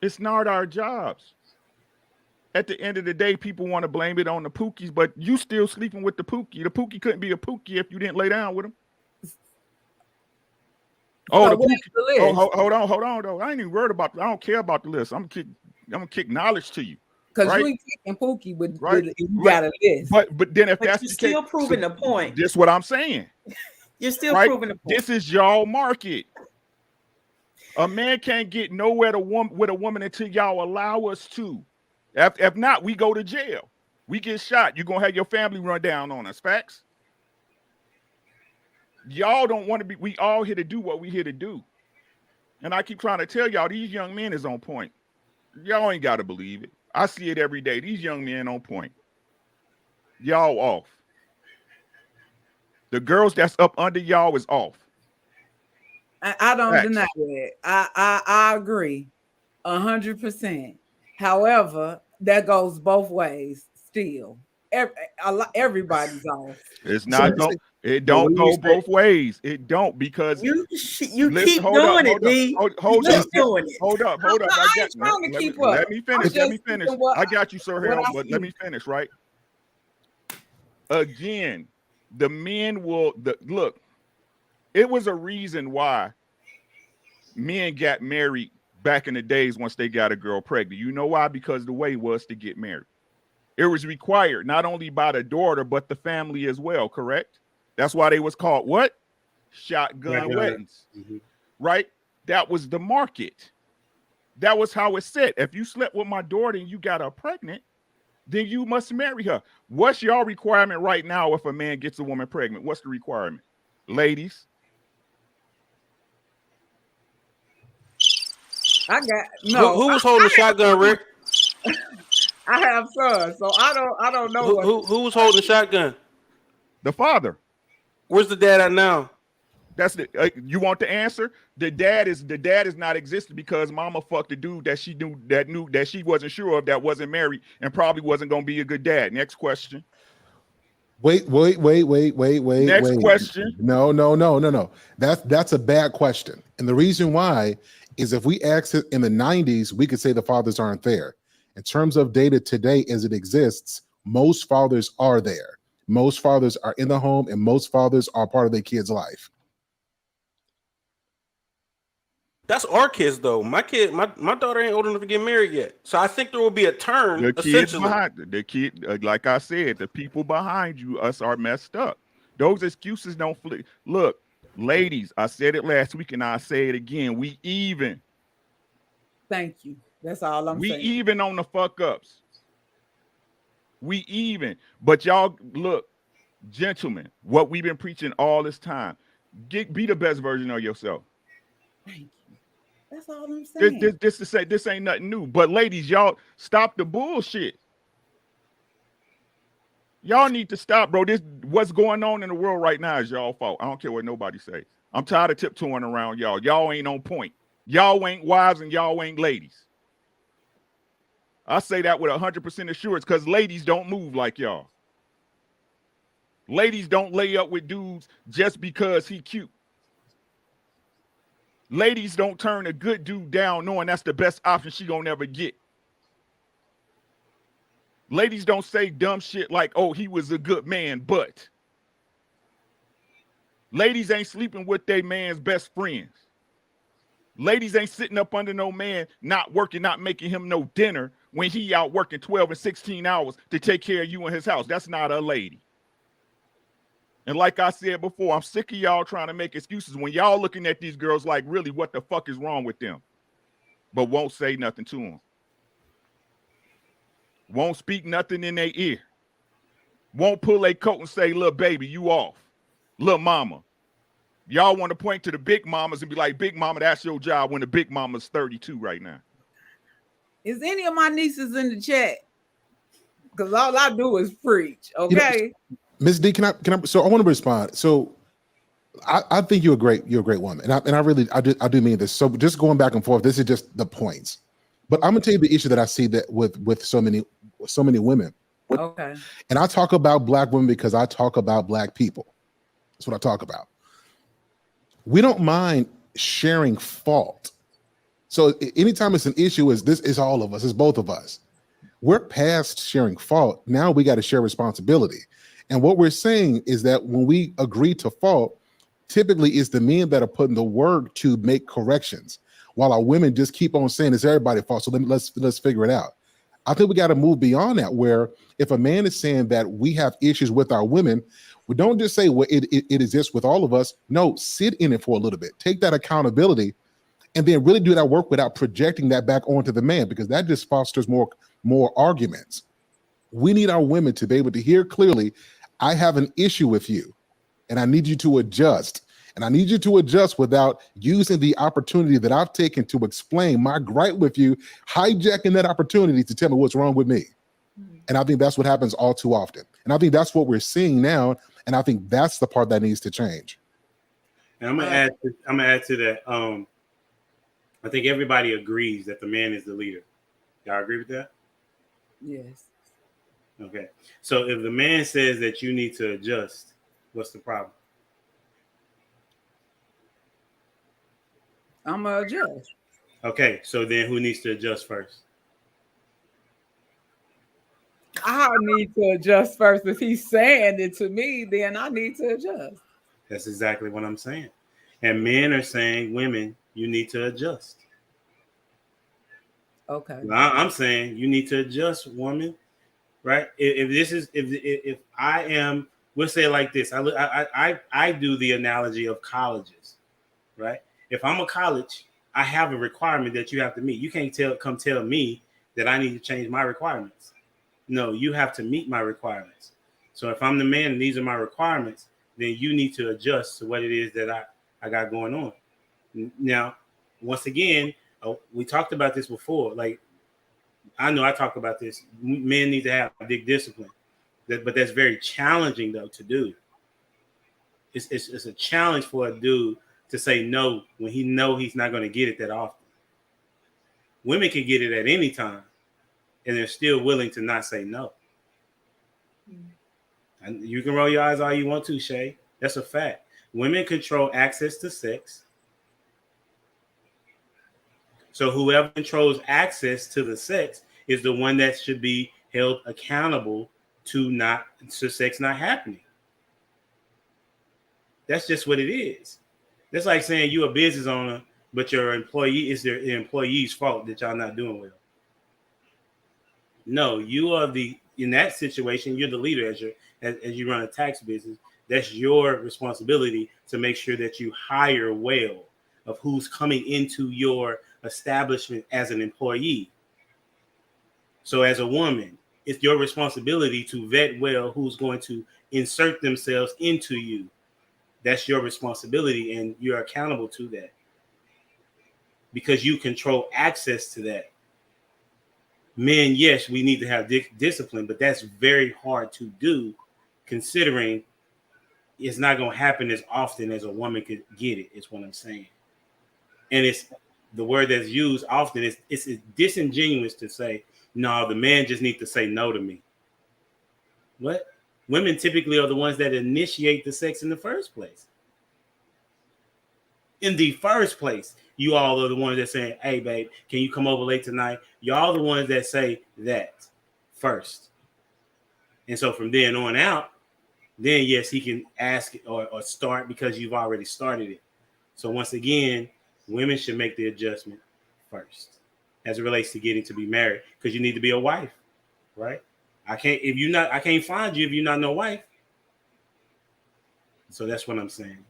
It's not our jobs. At the end of the day, people want to blame it on the pookies, but you still sleeping with the pookie. The pookie couldn't be a pookie if you didn't lay down with him. Oh, the pookie. Oh, hold on, though. I ain't even worried about. I don't care about the list. I'm gonna kick knowledge to you. Because you ain't kicking pookie, but you got a list. But then if that's you're still proving the point. This is what I'm saying. You're still proving the point. This is y'all market. A man can't get nowhere with a woman until y'all allow us to. If not, we go to jail. We get shot. You're gonna have your family run down on us. Facts. Y'all don't want to be. We all here to do what we here to do. And I keep trying to tell y'all, these young men is on point. Y'all ain't got to believe it. I see it every day. These young men on point. Y'all off. The girls that's up under y'all is off. I don't deny that. I agree 100%. However, that goes both ways still. Everybody's off. It's not. It don't go both ways. It don't, because you keep doing it, D. Hold up. I ain't trying to keep up. Let me finish. I got you, Sir Harold, but let me finish, right? Again, the men will look. It was a reason why men got married back in the days once they got a girl pregnant. You know why? Because the way was to get married. It was required not only by the daughter, but the family as well, correct? That's why they was called what? Shotgun weddings, right? That was the market. That was how it said. If you slept with my daughter and you got her pregnant, then you must marry her. What's your requirement right now if a man gets a woman pregnant? What's the requirement? Ladies? I got no. Who was holding the shotgun, Rick? I have sons, so I don't know. Who was holding the shotgun? The father. Where's the dad at now? That's the you want the answer? The dad is not existing because mama fucked a dude that she knew that she wasn't sure of, that wasn't married, and probably wasn't gonna be a good dad. Next question. Wait. Next question. No. That's a bad question. And the reason why is if we asked it in the 90s, we could say the fathers aren't there. In terms of data today as it exists, most fathers are there. Most fathers are in the home, and most fathers are part of their kid's life. That's our kids, though. My daughter ain't old enough to get married yet. So I think there will be a turn. The kids essentially, behind the kid, like I said, the people behind you, us, are messed up. Those excuses don't flick. Look, ladies, I said it last week and I say it again. We even. Thank you. That's all I'm saying. We even on the fuck ups. We even. But y'all, look, gentlemen, what we've been preaching all this time. Be the best version of yourself. Thank you. That's all I'm saying. This to say this ain't nothing new. But ladies, y'all stop the bullshit. Y'all need to stop, bro. This what's going on in the world right now is y'all fault. I don't care what nobody say. I'm tired of tiptoeing around y'all. Y'all ain't on point. Y'all ain't wives and y'all ain't ladies. I say that with 100% assurance because ladies don't move like y'all. Ladies don't lay up with dudes just because he cute. Ladies don't turn a good dude down knowing that's the best option she gonna never get. Ladies don't say dumb shit like, oh, he was a good man, but. Ladies ain't sleeping with their man's best friends. Ladies ain't sitting up under no man, not working, not making him no dinner when he out working 12 and 16 hours to take care of you in his house. That's not a lady. And like I said before, I'm sick of y'all trying to make excuses when y'all looking at these girls like, really, what the fuck is wrong with them? But won't say nothing to them. Won't speak nothing in their ear. Won't pull a coat and say, little baby, you off. Little mama. Y'all want to point to the big mamas and be like, big mama, that's your job, when the big mama's 32 right now. Is any of my nieces in the chat? Because all I do is preach, okay? Ms. D, can I? So I want to respond. So I think you're a great woman, and I do mean this. So just going back and forth, this is just the points. But I'm gonna tell you the issue that I see that with so many women. Okay. And I talk about black women because I talk about black people. That's what I talk about. We don't mind sharing fault. So anytime it's an issue, is all of us, it's both of us. We're past sharing fault. Now we got to share responsibility. And what we're saying is that when we agree to fault, typically it's the men that are putting the work to make corrections, while our women just keep on saying it's everybody's fault. So let's figure it out. I think we got to move beyond that, where if a man is saying that we have issues with our women, we don't just say, well, it exists with all of us. No, sit in it for a little bit. Take that accountability and then really do that work without projecting that back onto the man, because that just fosters more arguments. We need our women to be able to hear clearly, I have an issue with you and I need you to adjust. And I need you to adjust without using the opportunity that I've taken to explain my gripe with you, hijacking that opportunity to tell me what's wrong with me. And I think that's what happens all too often. And I think that's what we're seeing now. And I think that's the part that needs to change. And I'm gonna add to that. I think everybody agrees that the man is the leader. Y'all agree with that? Yes. Okay. So if the man says that you need to adjust, what's the problem? I'm a judge. Okay. So then who needs to adjust first? I need to adjust first. If he's saying it to me, then I need to adjust. That's exactly what I'm saying. And men are saying, women, you need to adjust. Okay. Well, I'm saying you need to adjust, woman. Right? If I am, we'll say it like this. I do the analogy of colleges, right? If I'm a college, I have a requirement that you have to meet. You can't come tell me that I need to change my requirements. No, you have to meet my requirements. So if I'm the man and these are my requirements, then you need to adjust to what it is that I got going on. Now, once again, we talked about this before. Like, I know I talk about this. Men need to have big discipline, but that's very challenging though to do. It's a challenge for a dude to say no when he know he's not going to get it that often. Women can get it at any time, and they're still willing to not say no. And you can roll your eyes all you want to, Shay. That's a fact. Women control access to sex. So whoever controls access to the sex is the one that should be held accountable to sex not happening. That's just what it is. That's like saying you're a business owner, but your employee is their employee's fault that y'all not doing well. No, you are in that situation, you're the leader as you run a tax business. That's your responsibility to make sure that you hire well of who's coming into your establishment as an employee. So as a woman, it's your responsibility to vet well who's going to insert themselves into you. That's your responsibility, and you're accountable to that because you control access to that. Men, yes, we need to have discipline, but that's very hard to do considering it's not going to happen as often as a woman could get it, is what I'm saying. And it's the word that's used often it's disingenuous to say, no, the man just needs to say no to me. What? Women typically are the ones that initiate the sex in the first place. In the first place, you all are the ones that say, hey, babe, can you come over late tonight? Y'all the ones that say that first. And so from then on out, then yes, he can ask or start because you've already started it. So once again, women should make the adjustment first as it relates to getting to be married, because you need to be a wife, right? I can't find you if you're not no wife. So that's what I'm saying.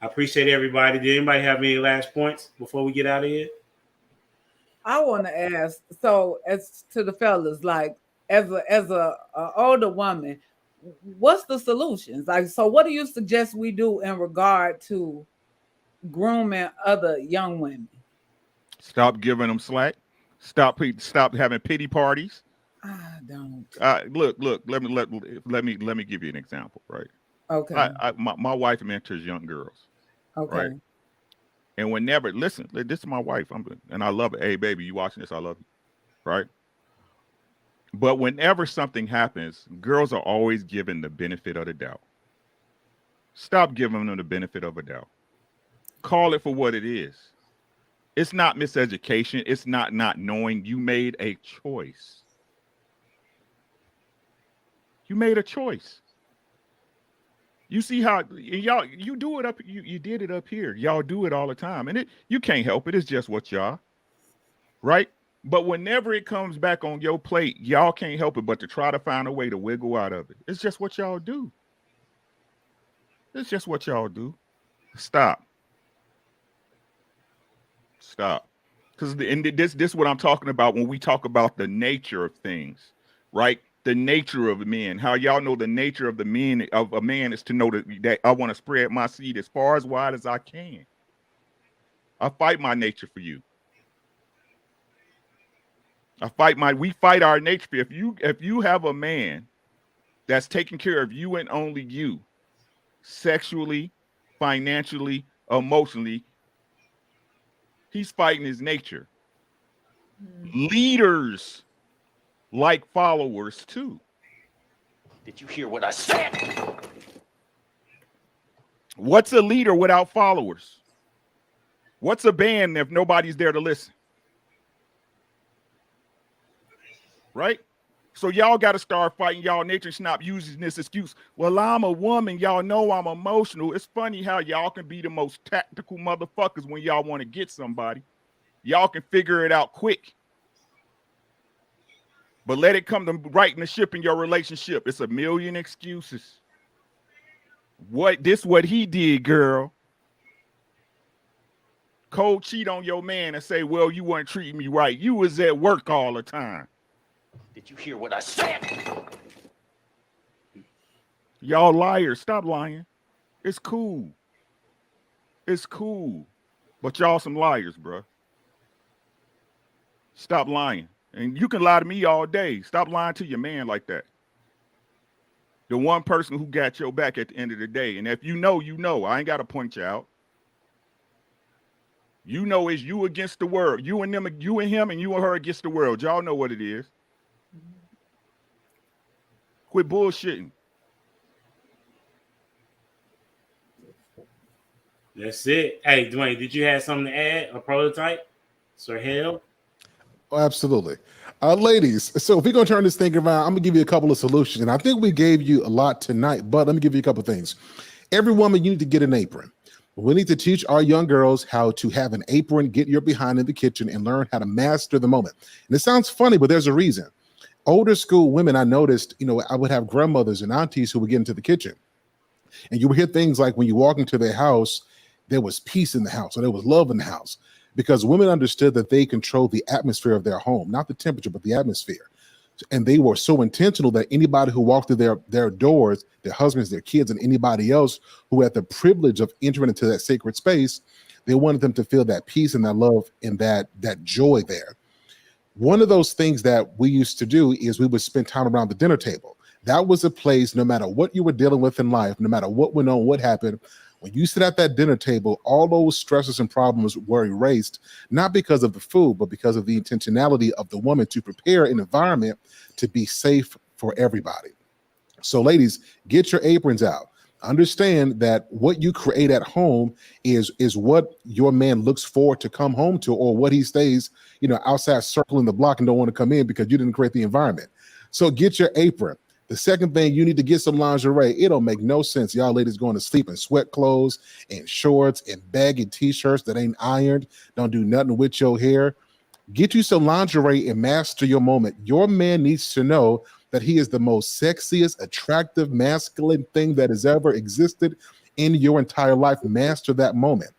I appreciate everybody. Did anybody have any last points before we get out of here? I want to ask, so as to the fellas, like as a older woman, what's the solutions? Like, so what do you suggest we do in regard to grooming other young women? Stop giving them slack. Stop having pity parties. I don't. Look. Let me give you an example. Right. Okay. My wife mentors young girls. Okay. Right. And whenever, listen, this is my wife. And I love it. Hey, baby, you watching this? I love you. Right. But whenever something happens, girls are always given the benefit of the doubt. Stop giving them the benefit of a doubt. Call it for what it is. It's not miseducation. It's not knowing. You made a choice. You made a choice. You see how y'all you do it up. You did it up here. Y'all do it all the time, and you can't help it. It's just what y'all, right? But whenever it comes back on your plate, y'all can't help it but to try to find a way to wiggle out of it. It's just what y'all do. It's just what y'all do. Stop. Because this is what I'm talking about when we talk about the nature of things, right? The nature of men. How y'all know the nature of a man is to know that I want to spread my seed as far as wide as I can. I fight my nature for you. We fight our nature. If you have a man that's taking care of you and only you, sexually, financially, emotionally, he's fighting his nature. Leaders like followers too. Did you hear what I said? What's a leader without followers? What's a band if nobody's there to listen? Right? So y'all got to start fighting y'all nature and stop using this excuse. Well, I'm a woman. Y'all know I'm emotional. It's funny how y'all can be the most tactical motherfuckers when y'all want to get somebody. Y'all can figure it out quick. But let it come to righting the ship in your relationship. It's a million excuses. What he did, girl. Cold cheat on your man and say, well, you weren't treating me right. You was at work all the time. Did you hear what I said? Y'all liars. Stop lying. It's cool. It's cool. But y'all some liars, bro. Stop lying. And you can lie to me all day. Stop lying to your man like that. The one person who got your back at the end of the day. And if you know, you know. I ain't got to point you out. You know it's you against the world. You and him and you and her against the world. Y'all know what it is. Quit bullshitting. That's it. Hey, Dwayne, did you have something to add? A prototype? Sir Hell? Oh, absolutely. Ladies, so if we're going to turn this thing around, I'm going to give you a couple of solutions. And I think we gave you a lot tonight, but let me give you a couple of things. Every woman, you need to get an apron. We need to teach our young girls how to have an apron, get your behind in the kitchen, and learn how to master the moment. And it sounds funny, but there's a reason. Older school women, I noticed, I would have grandmothers and aunties who would get into the kitchen. And you would hear things like when you walk into their house, there was peace in the house, or there was love in the house, because women understood that they controlled the atmosphere of their home, not the temperature, but the atmosphere. And they were so intentional that anybody who walked through their doors, their husbands, their kids, and anybody else who had the privilege of entering into that sacred space, they wanted them to feel that peace and that love and that joy there. One of those things that we used to do is we would spend time around the dinner table. That was a place, no matter what you were dealing with in life, no matter what went on, what happened, when you sit at that dinner table, all those stresses and problems were erased, not because of the food, but because of the intentionality of the woman to prepare an environment to be safe for everybody. So ladies, get your aprons out. Understand that what you create at home is what your man looks forward to come home to, or what he stays, outside circling the block and don't want to come in because you didn't create the environment. So get your apron. The second thing, you need to get some lingerie. It don't make no sense. Y'all ladies going to sleep in sweat clothes and shorts and baggy t-shirts that ain't ironed, don't do nothing with your hair. Get you some lingerie and master your moment. Your man needs to know that he is the most sexiest, attractive, masculine thing that has ever existed in your entire life. Master that moment.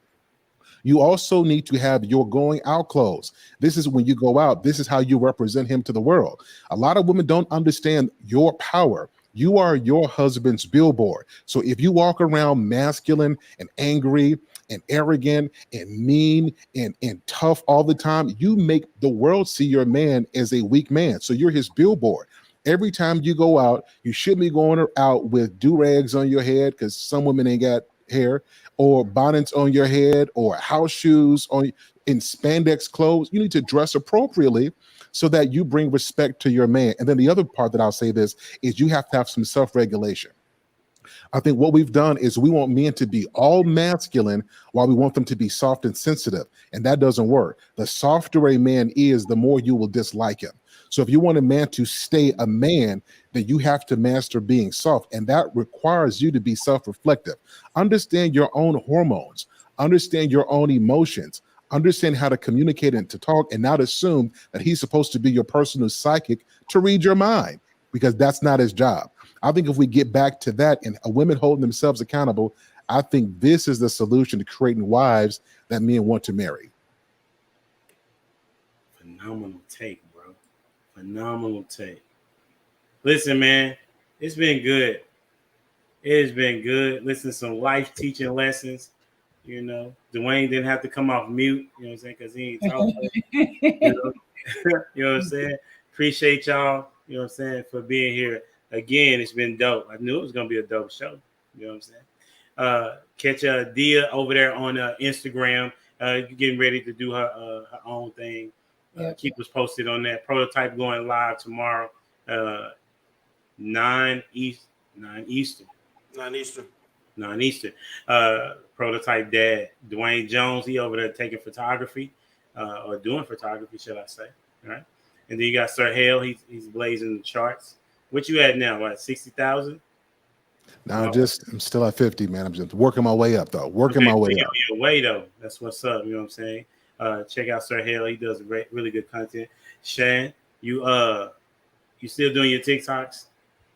You also need to have your going out clothes. This is when you go out. This is how you represent him to the world. A lot of women don't understand your power. You are your husband's billboard. So if you walk around masculine and angry and arrogant and mean and tough all the time, you make the world see your man as a weak man. So you're his billboard. Every time you go out, you shouldn't be going out with do-rags on your head, because some women ain't got hair, or bonnets on your head, or house shoes on in spandex clothes. You need to dress appropriately so that you bring respect to your man. And then the other part that I'll say this is you have to have some self-regulation. I think what we've done is we want men to be all masculine while we want them to be soft and sensitive. And that doesn't work. The softer a man is, the more you will dislike him. So if you want a man to stay a man, then you have to master being soft. And that requires you to be self-reflective. Understand your own hormones. Understand your own emotions. Understand how to communicate and to talk, and not assume that he's supposed to be your personal psychic to read your mind, because that's not his job. I think if we get back to that and women holding themselves accountable, I think this is the solution to creating wives that men want to marry. Phenomenal take, bro. Phenomenal take. Listen, man, it's been good. It has been good. Listen to some life teaching lessons. Dwayne didn't have to come off mute, you know what I'm saying, because he ain't talking. You know what I'm saying? Appreciate y'all, you know what I'm saying, for being here. Again, it's been dope. I knew it was going to be a dope show. You know what I'm saying? Catch Dia over there on Instagram. Getting ready to do her own thing. Keep us posted on that. Prototype going live tomorrow, 9 Eastern. Prototype dad, Dwayne Jones, he over there taking photography, or doing photography, should I say. All right. And then you got Sir Hale, he's blazing the charts. What you at now? What, 60,000? No, I'm still at 50, man. I'm just working my way up, though. Working my way up. Your way, though. That's what's up. You know what I'm saying? Check out Sir Hale. He does really good content. Shan, you still doing your TikToks?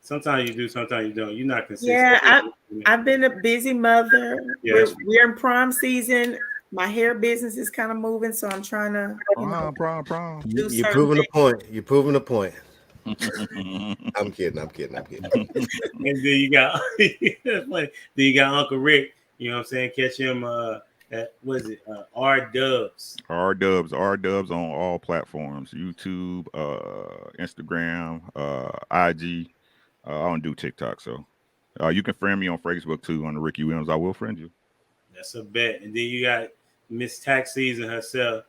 Sometimes you do, sometimes you don't. You're not consistent. Yeah, I've been a busy mother. Yeah. We're in prom season. My hair business is kind of moving, so I'm trying to prom. You're proving the point. You're proving the point. I'm kidding. And then you got then you got Uncle Rick. You know what I'm saying? Catch him at R Dubs. R Dubs on all platforms: YouTube, Instagram, IG. I don't do TikTok, so you can friend me on Facebook too on the Ricky Williams. I will friend you. That's a bet. And then you got Miss Tax Season herself,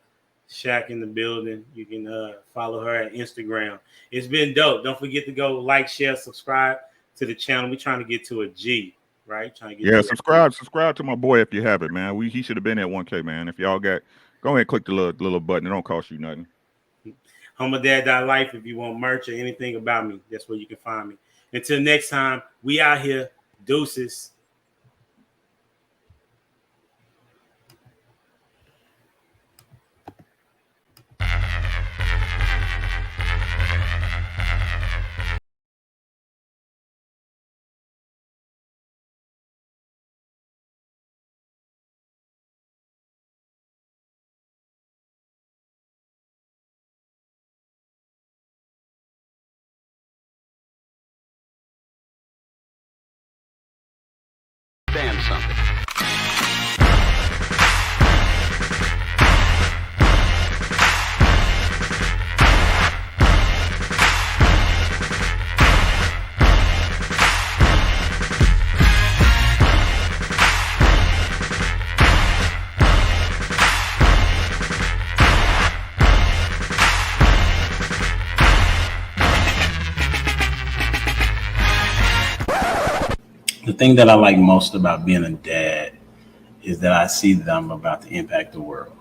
Shaq in the building. You can follow her at Instagram. It's been dope. Don't forget to go like, share, subscribe to the channel. We're trying to get to a G, right? Subscribe to my boy if you have it, man. He should have been at 1K, man. If y'all go ahead and click the little button. It don't cost you nothing. HumbleDad.life if you want merch or anything about me. That's where you can find me. Until next time, we out here. Deuces. Stand something. The thing that I like most about being a dad is that I see that I'm about to impact the world.